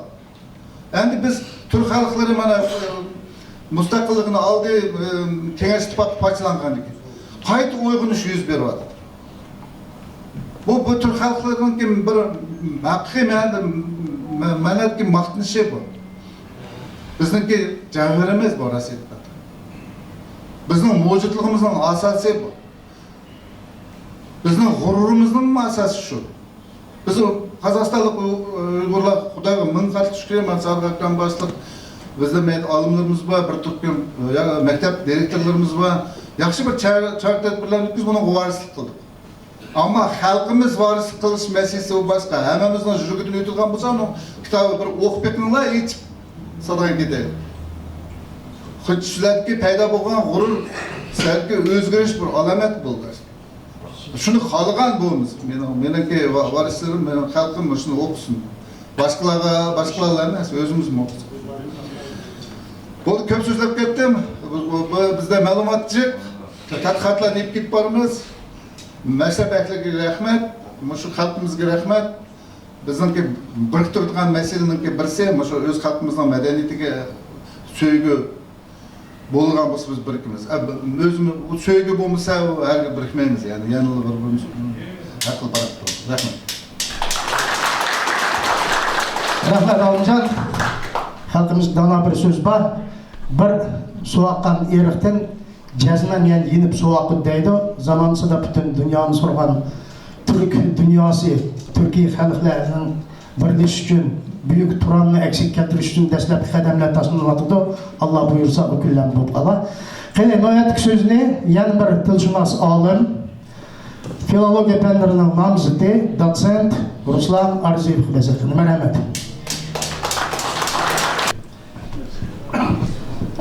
Endi biz Türk xalqlari mana mustaqilligini oldi, Kengash ittifoqi parchalangandan keyin qayta uyg'unish yuz beryapti. Bu Türk xalqlarining bir haqiqiy ma'nodagi maqtanishi bu. Bizniki javharimiz bor aslida. Bizning mavjudligimizning asosi bu. Bizning g'ururimizning asosi shu. Biz Qozog'istonlik Uyg'urlar Xudoga ming qatl shukr, Sarg'aqdan boshliq bizning olimlarimiz bor, bir turkum maktab direktorlarimiz bor. Yaxshi bir chora tadbirlarni biz buni varislik qildik. Ama xalqimiz varislik qilish masalasi u boshqa. Hammamizning yuragida o'tilgan bo'lsa, uni kitobi bir o'qib betinglar, hech sadan ketadi. Xuddilarga paydo bo'lgan g'urur, salki o'zgarish bir alomat bo'ldi. Shuni xohlagan bo'lamiz. Meniki varislarim, mening xalqim shuni o'qisin. Boshqalar emas, o'zimiz o'qisin. Bu ko'p so'zlab ketdim. Bizda ma'lumotchi tadqiqotlarni olib ketib boramiz. Mashrab ahliga rahmat, shu xalqimizga rahmat. Bizningki biriktiradigan masalalarning birisi, shu o'z xalqimizning madaniyatiga sevgi bo'lgan bo'lsa biz birikamiz. O'zimiz bu sevgi bo'lmasa, hali birikmaymiz, ya'ni yanada bir-birimiz aql barak turamiz. Rahmat.
Rahmat Olimjon. Xalqimizda dana bir so'z bor. Bir suvaqqan eriqdan Cezmen yani yenip soğuklu deydi. Zamansında bütün dünyanın sorgan Türk dünyası, Türkiye halklarının birleş için büyük turanını eksik getiriş için destek kademler taşınmatıdı. Allah buyursa bu küllen bu kadar. Hele noyatik sözünü yan bir tilşunas alim, filologiya fenlerinin namzıdı, doçent Ruslan Arziyev Bezekini. Merhamet.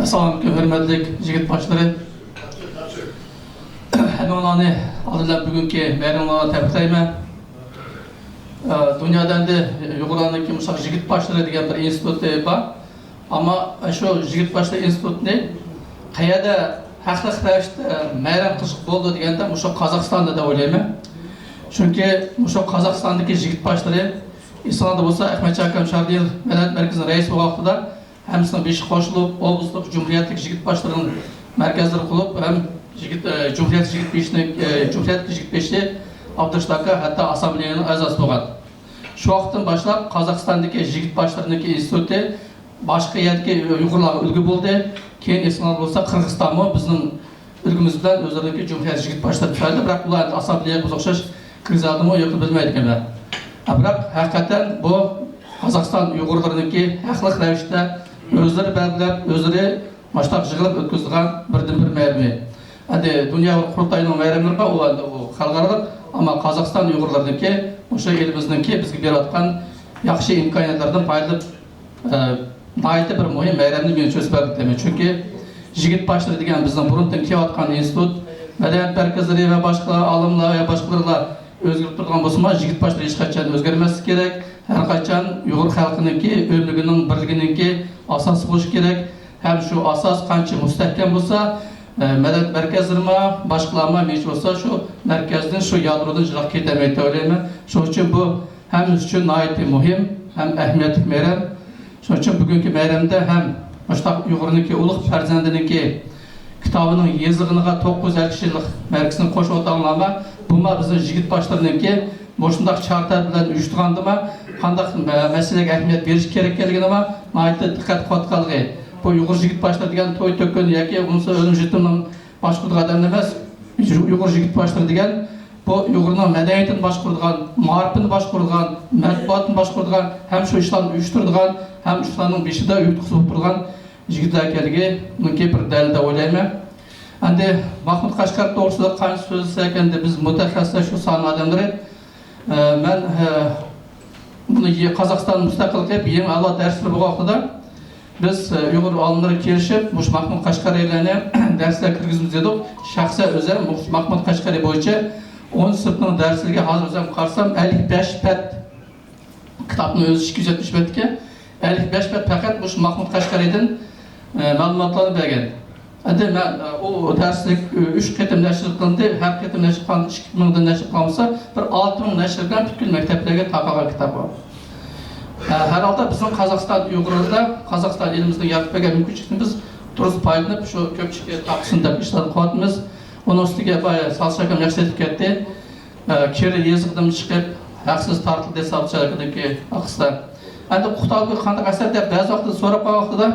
Assalamu alaikum, hürmetli jigit başları. Həmmanlarını adıyla bugünkü bayramlarına təbriklayman. Dünyadan da Yuğurlarındaki Musa Jigit Başları degan bir institut var. Ama şu Jigit Başları institutunu qayerda haqli ravishda bayram qilish bo'ldi deganda o'sha Qozog'istonda da o'ylayman. Chunki o'sha Qozog'istondagi Jigit Başları Islomda bo'lsa Ahmadjon Akam Shardiyev Madaniyat markazining raisi bo'lgan vaqtida hammasini beshi qo'shilib, oblastlik Cumhuriyetlik Jigit Başlarının markazlari qurib, ham Cumhuriyet Jigit Beşi Abdurshaka hatta Assambleyaning a'zosi bo'lgan. Shu vaqtdan boshlab Qozog'istondagi Jigit Başlarındaki instituti boshqa yerga Uyg'urlarga ulgu bo'ldi. Keyin eslab bo'lsa Qirg'izistonmi bizning ulgimiz bilan o'zlaridagi Cumhuriyet Jigit Başları tufayli, biroq ular assambleyaga o'xshash kirizadimi yo'q bilmaydi ekanlar. Biroq haqiqatan bu Qozog'iston Uyg'urlariniki haqli ravishda o'zlari belgilab, o'zlari mashtaq yig'ilib o'tkazgan birdan-bir bayram. Hadi dünya qurultayının bayramları var, o xalqaralıq, ama Qozog'iston Uyg'urlariniki o'sha elimizniki bizga berayotgan yaxshi imkoniyatlardan foydalanib, nihoyatda bir muhim bayramni men so'z berdim. Chunki Жігіт башлары деген біздің бұрынтан келіп жатқан институт, мәдениет мәркәзләре ва башка алымлар ва башкалар өзгәреп торган булса ма, жігіт башлары ешқашан өзгәрмәслек керек. Һәркайчан уйгыр халкыныңки, өмлегенең бирлегенеңки асасы булыш керек. Һәм шу асас канча мустәхкәм булса, мәдәният мәркәзләре башкаларга меш булса, шу мәркәздән, шу ядродан җырак кетәмәй дип уйлыйм. Шуның өчен бу һәм өчен наити мөһим һәм әһмиятле бәйрәм. Шуның өчен бүгенге бәйрәмдә һәм Başta Uyghur'nınki ulug' farzandiniki kitabının yazılığına 950 yıllık mərkəsini qoşub otağınlarma, bunlar bizim jigit başlarınınki boşundaq çartar bilan uyuşturğandımı, qandaq məsələyə əhmiyyət veriş kerekligini naiti diqqət qatqanlığı. Bu Uyghur jigit başları degan to'y tökön yoki unsa o'lim jitimning boshqurdigan odam emas. Uyghur jigit başları degan bu Uyghurning madaniyatini boshqurdigan, ma'rifini boshqurdigan, matbuotini boshqurdigan, ham shu ishlarni uyushtiradigan, ham ishlarning beshida uyutqizib turgan jigitlar ekanligi bunga bir dalil deb o'ylayman. Endi Mahmud Qashqar to'g'risida qancha so'zlasak endi biz mutaxassislar shu son odamlar. Men buni Qozog'iston mustaqil qilib, eng a'lo darslar bo'lgan vaqtida biz Uyg'ur olimlari kelishib, mush Mahmud Qashqariylarni darslar kirgizamiz dedik. Shaxsan o'zim Mahmud Qashqariy bo'yicha 10 sınıfның dərsligi hazır özüm qarsam 55 pət kitabın özü 270 pətki 55 pət fəqət bu Mahmud Qashqariydən məlumatlarını bəgən. Əndi mən o dərslik 3 qətim nəşr qılındı, hər qətim nəşr qılındı 2000-dən nəşr qılınsa bir 6000 nəşr qılındı bütün məktəblərə tapılan kitab var. Hər halda bizim Qazaqstan Uyğurlarda, Qazaqstan elimizdə yaratıb bəgən mümkünçülükni biz duruz paylanıb şu köpçükə tapsın deyə işlərini qoyatımız. Onun üstüge salçakam yaxşı etib ketdi. Keri yazıqdan çıxıb, haqsız tartıldı hesabı çarıqıdaki aqıslar. Endi Quxtalqı qandaq əsər deyib, bəzi vaxtda sorab qoyan vaxtda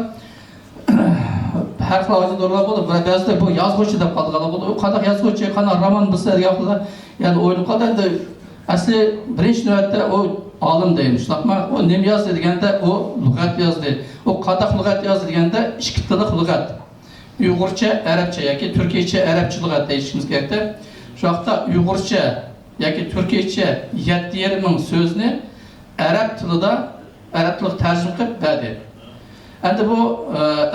hər xil ağacı doğrular bo'ldi. Bəzida bu yazğıcı deb qaldığalar bo'ldi. O qandaq yazğıcı, qandaq roman bilsə degan vaxtda, yəni o'ylab qoldi. Endi asli birinchi navbatda o olim deymiz. Shunaqmi? O nima yozdi deganda o lug'at yozdi. O qandaq lug'at yozdi deganda ikki tillik lug'at. Uyg'urcha, Arabcha yoki Turkiycha, Arabcha lug'at deyishimiz kerakda. Shu vaqtda Uyg'urcha yoki Turkiycha 7,5 ming so'zni arab tilida arab tilida tarjima qilib berdi. Endi bu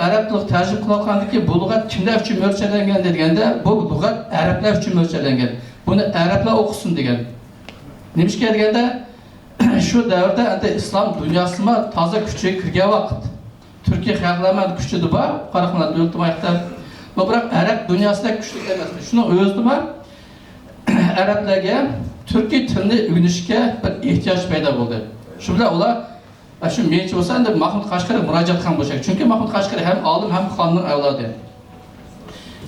arab tilida tarjima qilayotgandan keyin bu lug'at kimlar uchun mo'ljallangan deganda, bu lug'at arablar uchun mo'ljallangan. Buni arablar o'qisin degan. Nimishga deganda shu davrda endi islom dunyosiga toza kuchi kirgan vaqt. Türkiye xalqlarının güçlü var, qaraqlar dövlətməkdə. Bu biroq Arab dünyasında güçlü emas. Şunu özümə Arablarga Türkiye tilini öyrənishə bir ehtiyac paydo bo'ldi. Shu bilan ular shu menchi bo'lsa endi Mahmud Qashqariy murojaat qilgan bo'lsak. Chunki Mahmud Qashqariy ham olim, ham xonning avlodi.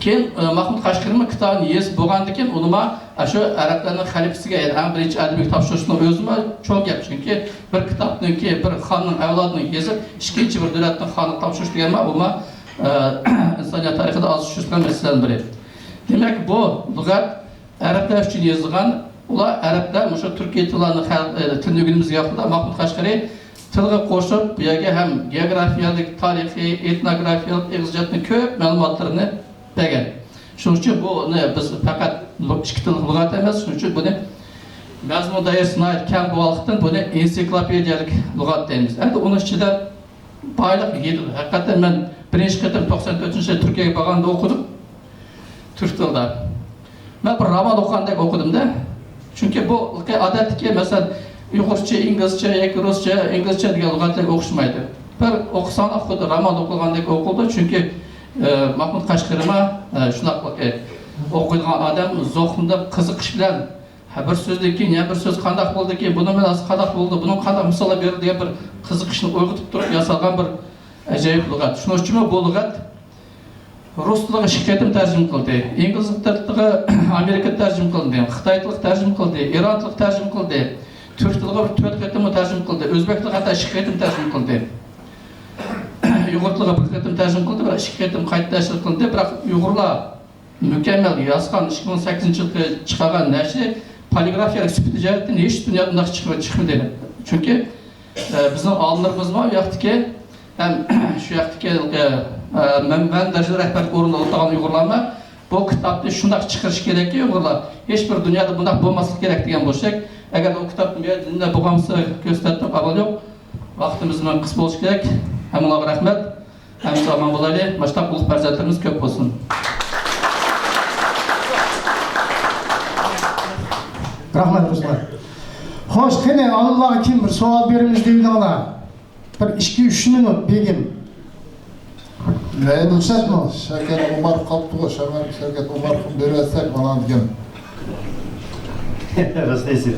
Keyin Mahmud Qashqariyning kitobini yozib bo'lgandan keyin unima shu arablarning xalifasiga, ya'ni ham birinchi adabiy topshirishni o'zimga cho'ng gap. Chunki bir kitobniki, bir xonning avlodini yozib, ikkinchi bir davlatning xonini topshirish deganma, uma insoniyat tarixida oz tushirgan masalalardan biri. Demak, bu lug'at arablar uchun yozilgan. Ular arablar o'sha Turkiya tilini o'rganishimizga vaqtida Mahmud Qashqariy tilga qo'shib, bu yerga ham geografiyalik, tarixiy, etnografiyalik eg'izjatni ko'p ma'lumotlarni bergan. Shuning uchun buni biz faqat ikki tillik lug'at emas, shuning uchun buni mazmun doirasida kam bo'lganlikdan buni ensiklopediyalik lug'at deymiz. Endi uning ichida boylik yedi. Haqiqatan men birinchi qatim 94-yilda Turkiyaga borganda o'qidim. Turk tilida. Men bir roman o'qigandek o'qidim-da. Chunki bu odatdagi, masalan, Uyg'urcha, inglizcha yoki ruscha, inglizcha degan lug'atlar o'qishmaydi. Bir o'qisam xuddi roman o'qigandek o'qildi, chunki Mahmud Qashqariyma shunaqa o'qigan odam zo'qinda qiziqish bilan bir so'zdan keyin yana bir so'z qanday bo'ldiki, buni bilan qanday bo'ldi, buni qanday misollar berdi degan bir qiziqishni uyg'otib turib yasalgan bir ajoyib lug'at. Shuning uchun bu lug'at rus tiliga shikayatim tarjima qildi, ingliz tiliga Amerika tarjima qildi, Xitoy tiliga tarjima qildi, Eron tiliga tarjima qildi, turk tiliga 4 qatim tarjima qildi, o'zbek tiliga hatto shikayatim tarjima qildi. Uyg'ur tiliga bir qatim tarjima qildi, biroq ikki qatim qayta nashr qildi. Biroq Uyg'urlar mukammal yozgan 2008-yilda chiqargan nashri poligrafiyalik sifati jihatdan hech dunyoda bunday chiqmadi. Chunki bizning olimlarimiz bor, u yoqdagi ham shu yoqdagi men darajada rahbarlik o'rinda o'tirgan Uyg'urlarga bu kitobni shunday chiqarish kerakki, Uyg'urlar hech bir dunyoda bunday bo'lmasligi kerak degan bo'lsak, agar u kitobni dinda bo'lgansa ko'rsatib avval yo'q, vaqtimiz bilan qis bo'lish kerak. Hammalarga rahmat. Әміз аман болайлы, маштап ұлық пәрзәттеріміз көп болсын.
Rahmat Ruslan. Hoş, qani Allohga kim bir savol beramiz deydi ona. Bir 2-3 minut begim. Ruxsatmi?
Shavkat Umarov qolibdi-ku, Shavkat Umarovni bersak mana degan.
Rastlaysiz.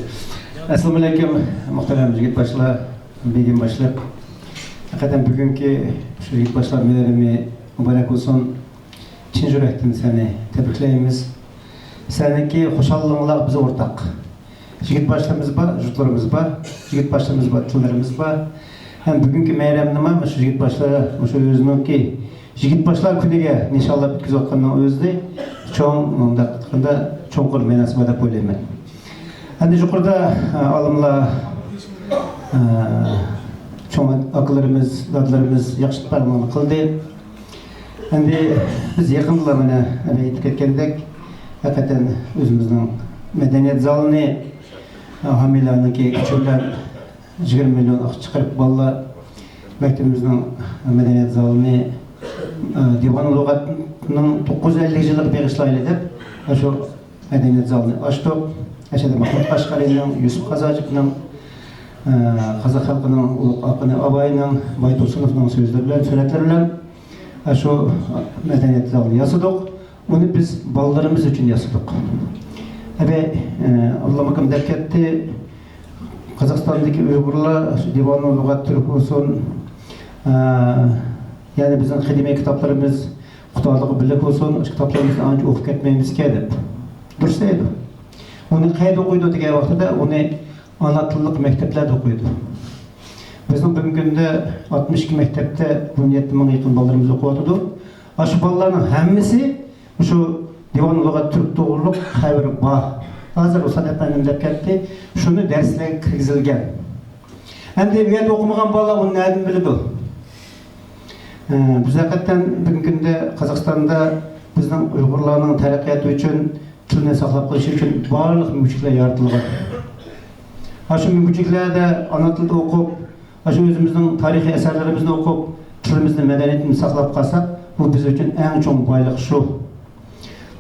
Assalomu alaykum, muhtaram yigitboshlar, begim boshlar. Hakikaten bugünkü şu yigitboshlar melerimi mübarek olsun. Chin yürekten seni tebrikleyimiz. Seninki hoşallığınlar bize ortak. Yigitboshlarimiz var, yurtlarımız var, yigitboshlarimiz var, tillerimiz var. Hem bugünkü meyram nima, şu yigitboshlar, şu özününki yigitboshlar kuniga inşallah bitkizib atgandan o'zida cho'nqur ma'nosi deb o'ylayman. Endi yuqorida olimlar çoğun akıllarımız, dadlarımız yaxshi parmağını qildi. Endi biz yaqinlar mana aytib ketgandek, hakikaten o'zimizning madaniyat zalini homiylarniki kuchlar 20 milyon chiqarib bolalar maktabimizning madaniyat zalini divan lug'atining 950 yillik beg'ishlayli deb shu madaniyat zalini ochdik. Aşağıda Mahmud Qashqariyning, Yusuf Qazojevning, Qozoq xalqining ulug' aqini Abayning, Baytursunovning so'zlari bilan, suratlar bilan shu madaniyat zalini yasadik. Uni biz bolalarimiz uchun yasadik. Alloh makam deb ketdi. Qozog'istondagi Uyg'urlar divanli lug'at turk bo'lsin. Ya'ni bizning qadimiy kitoblarimiz Xudoyligi birlik bo'lsin. Shu kitoblarimizni ancha o'qib ketmaymiz-ki deb. Durust edi. Onu qayda o'qiydi degan vaqtida uni ona tillik maktablarda o'qiydi. Bizning bugungi kunda 62 maktabda 17 ming yaqin bolalarimiz o'qiyotdi. Shu bolalarning hammasi shu divan lug'at turk to'g'riliq xabari bor. Hozir Ruslan apandim deb ketdi, shuni darslarga kirgizilgan. Endi bu yerda o'qimagan bolalar uni nima biladi? Biz haqiqatan bugungi kunda Qozog'istonda bizning Uyg'urlarning taraqqiyoti uchun tilni saqlab qolish uchun barliq mümkünliklar yaratilgan. Shu mümkünliklarda ana tilda o'qib, shu o'zimizning tarixiy asarlarimizni o'qib, tilimizni, madaniyatimizni saqlab qolsak, bu biz uchun eng chong boylik shu.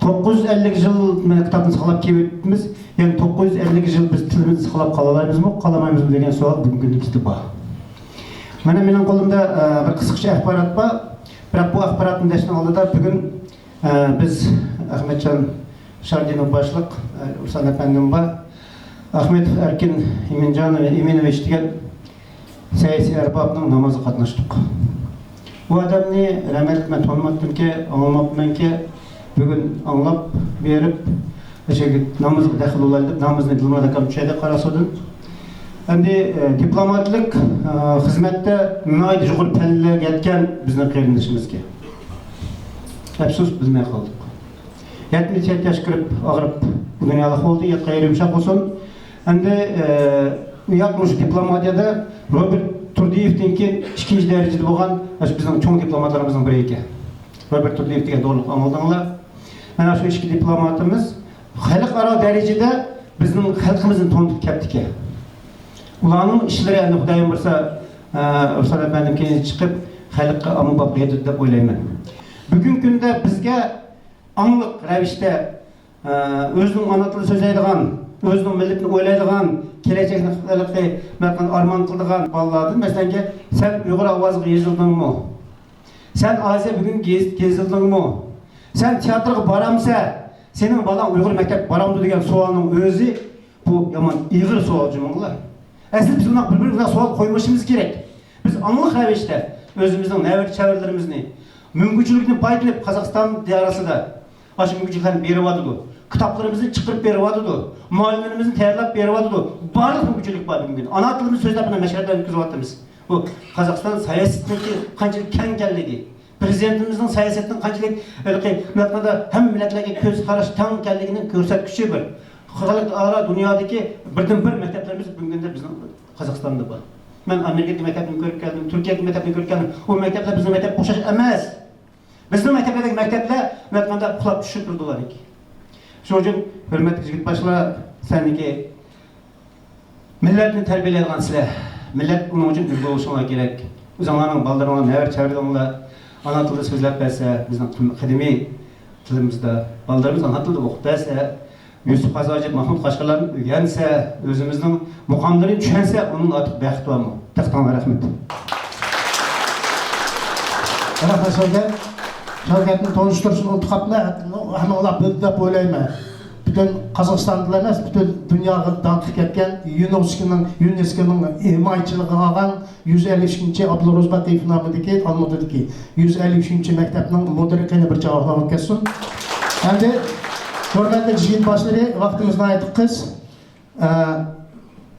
950 yil men kitobni saqlab kelibmiz. Ya'ni 950 yil biz tilimizni saqlab qola olamizmi, qolamaymizmi degan savol bugungi bizda bor. Mana mening qo'limda bir qisqacha axborot bor. Biroq bu axborotni dashning oldida bugun biz Ahmetjon Shardinov boshliq, Ruslan apandim bor. Ahmet Erkin Iminovich degan siyosiy arbobning namoziga qatnashdik. Bu odamni rahmatli men tanımadim-ki, anlamabman-ki, bugun anglab berib, o'sha namozga daxil bo'ladi deb namozni dilmada ham tushadi qarasodan. Endi diplomatlik xizmatda nihoyat yuqori pallaga yetgan bizning qarindishimizga. Afsus bilmay qoldik. 70 yaş kirib og'rib dunyolik bo'ldi, yetqay yumshoq bo'lsin. Endi yakmış diplomatiyada Robert Turdiyevdan keyin ikkinchi darajada bo'lgan bizning cho'ng diplomatlarimizning biri ekan. Robert Turdiyev degan to'g'riq amaldinglar. Mana shu ikki diplomatimiz xalqaro darajada bizning xalqimizni to'ntib ketdi ekan. Ularning ishlari endi Xudoyim bilsa, Ruslan apandim keyin chiqib xalqqa ommabop yetdi deb o'ylayman. Bugungi kunda bizga angliq ravishda o'zining ona tilida so'zlaydigan, o'zining millatini o'ylaydigan, kelajakni xalqqa armon qiladigan bolalardan masalan, sen Uyg'ur ovoziga yozildingmi? Sen Aziya bugun gezildingmi? Sen teatrga boramsa, sening bolang Uyg'ur maktab boramdi degan savolning o'zi bu yomon ig'ir savol jumonglar. Aslida biz unaqa bir-birimize savol qo'ymashimiz kerak. Biz angliq ravishda o'zimizning navbat-chavarlarimizni mümkünçülükünü paylaşıp Kazakistan diyarasında aşı mümkünçülüklerini berip kitaplarımızı çıkarıp berip muallimlerimizi tayarlap berip barlık mümkünçülük var bugün. Ana tilimiz sözler buna meşguliyetler ötküzüp bu Kazakistan siyasetindeki kançılık kengelliği, prezidentimizin siyasetinin kançılık öyle hem milletlerine göz karış tam kelliğinin görsetküçü bir. Halk ara dünyadaki birden bir mekteplerimiz bugün de bizim Kazakistan'da var. Ben Amerika'daki mektebini görüp geldim, Türkiye'deki mektebini görüp geldim. O mektepler bizim mektep boşaş emez. Bizim mekteplerdeki mektepler mektepte kulak düşüp durdular ki. Şu için hürmetli yigitboshlar seniki milletini terbiyeleydigan sizler. Millet onun için ülke oluşuna gerek. Uzanlarının baldırlarına never çevirdiğinler. ana tilida so'zlab bersa, bizning qadimiy tilimizda bolalarimiz ana tilida o'qib bersa, Yusuf Qazojit, Mahmud Qashqarlarni o'rgansa, o'zimizning muqomlarini tushunsa, uning ortiq baxt bormi? Taqdirga rahmat. Rahmat. Shavkatni tanıştırışını unutqapma, hamma ular bildi deb o'ylayman. Bütün Qozog'istonda emas, bütün dunyoga tanqib ketgan UNESCO'ning himoyachiligi olgan 153-chi Abdulro'z Batiyev nomidagi Olmaotadagi 153-chi maktabning mudiri bir javob ketsin. Endi hurmatli yigit boshlari, vaqtimizni aytib qiz.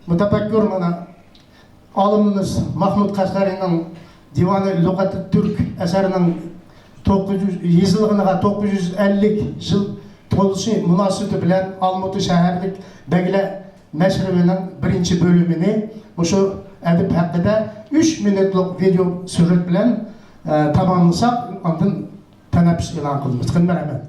Mutafakkur mana olimimiz Mahmud Qashqariyning Divani Lug'ati Turk asarining 950 yıl tolusu münasebeti bilen Almaty şehirlik Begile Meşrevi'nin birinci bölümünü şu edip hakkında 3 minutlik video süret bilen tamamlasak ondan teneffüs ilan kılımız. Kınlar hemen.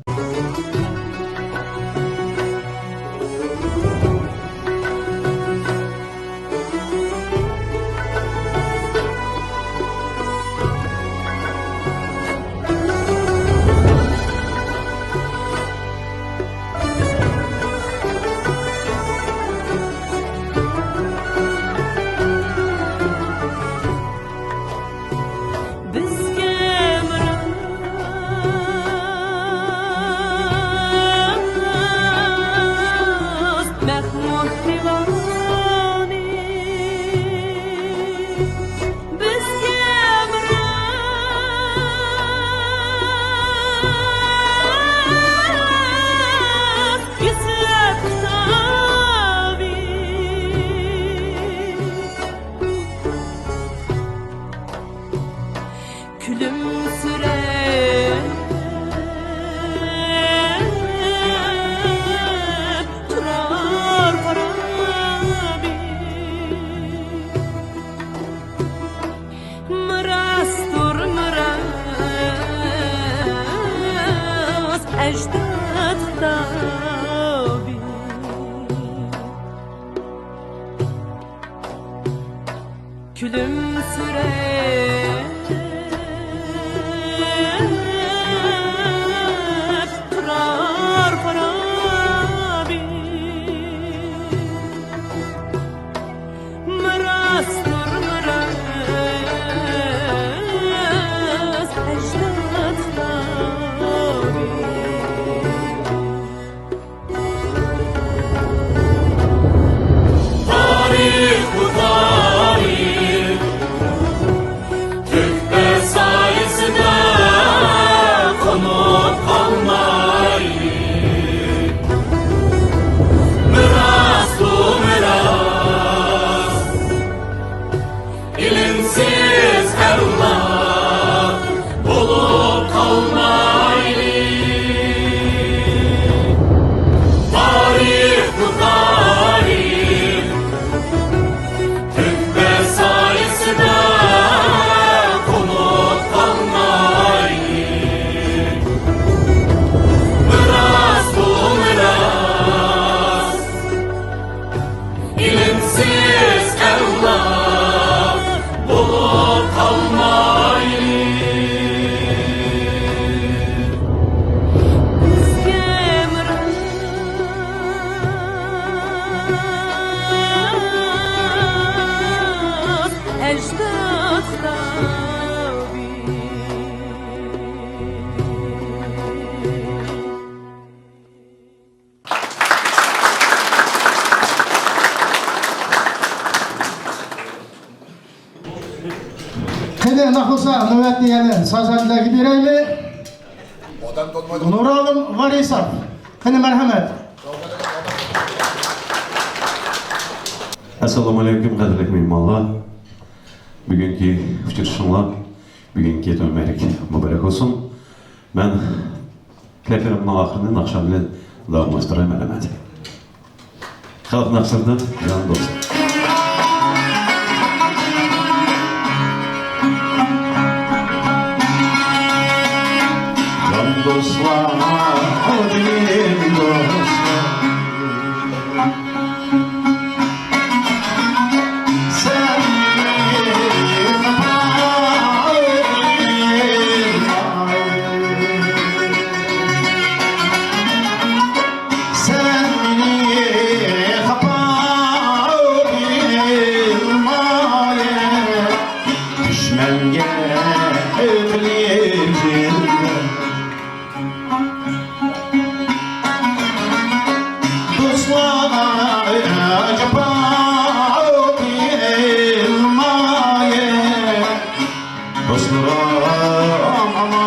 Kedi nakılsa nöbetli yani sazadilegi bireyli Nuralım Varisov. Kedi merhamet.
Assalamu alaikum qadrli mehmonlar. Bugungi uchrashuvlar, bugungi to'ymarik muborak bo'lsin. Men tilaklarimning oxirini naqsha bilan davomlashtiraman albatta. Xalq naqshlardan jon do'st. Jon dostlar, odim dostlar. Sen Menge evliyim Dostlar acaba bilmaye Dostlar aman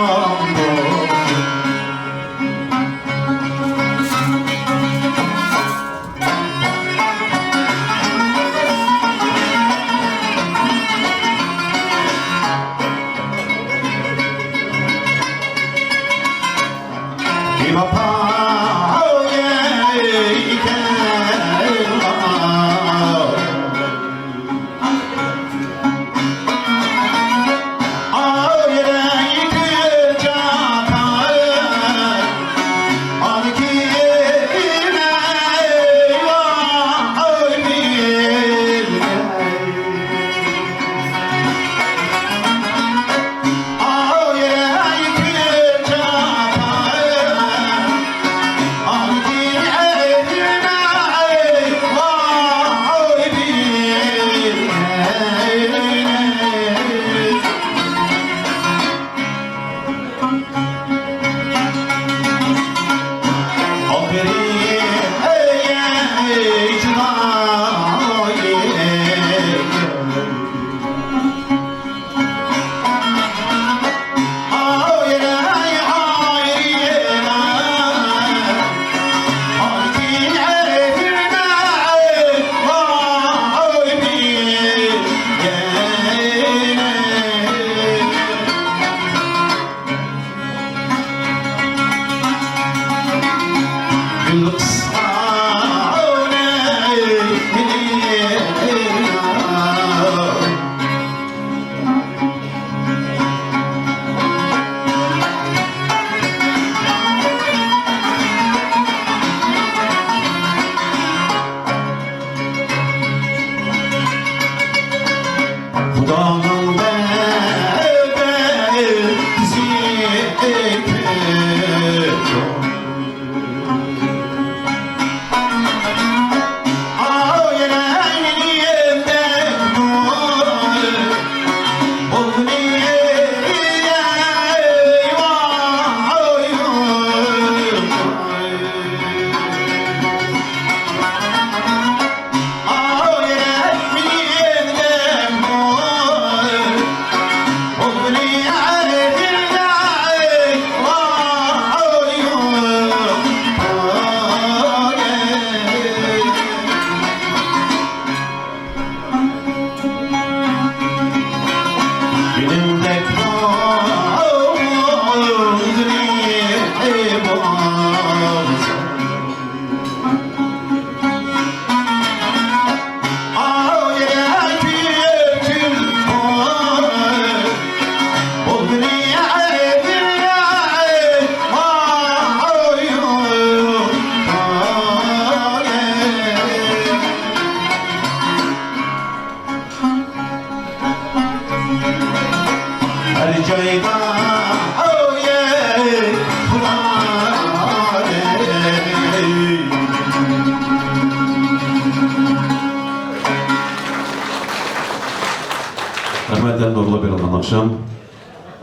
Rahmetli Nurlu bir akşam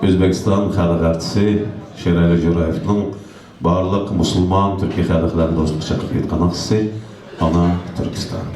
Özbekistan xalq artisti Sherali Jo'rayevning barliq musulmon Türkiye xalqlarini do'stlik chaqirib ketgan aqsi Ana Turkiston.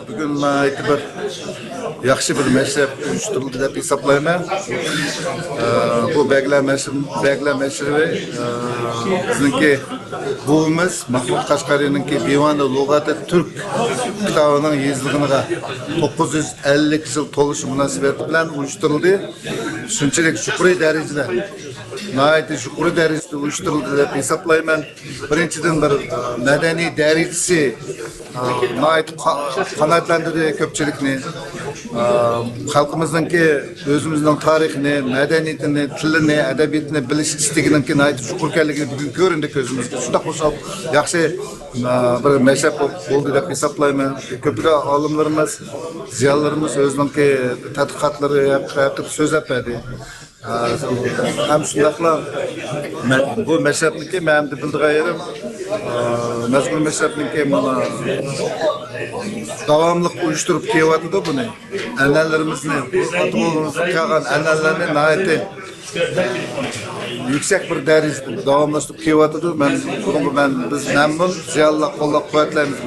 Bugün bir yaxshi bir meşrep uyushtirildi deb hisoblayman. Bu Begler meşrebi bizningki buvimiz Mahmud Qashqariyninki Bevani lug'ati turk kitobining yozilganiga 950 yil to'lishi munosabati bilan uyushtirildi. Shunchalik yuqori darajada uyushtirildi deb hisoblayman. Birinchidan bir madaniy darajasi qanotlantirdi ko'pchilikni. Xalqimizningki o'zimizning tarixini, madaniyatini, tilini, adabiyatini bilish istagininki chuqur ekanligini bugun ko'rindi ko'zimizga. Shunda qo'shib yaxshi bir mashrab bo'ldi deb hisoblayman. Ko'plab olimlarimiz, ziyolilarimiz o'zininki tadqiqotlari haqida so'zlab berdi. Hem şundaqla bu meşrepniki mənim bildiğim yerim mezgul meşrepniki mana davamlıq uyuşturup kelyaptı bunu. Annelerimizni, ata-oğlumuzni qilgan annelerni nəhayət yüksek bir derecede davamlaştırıp kelyaptı. Biz məmnun, ziyarlar qo'llab-quvvatlaymiz.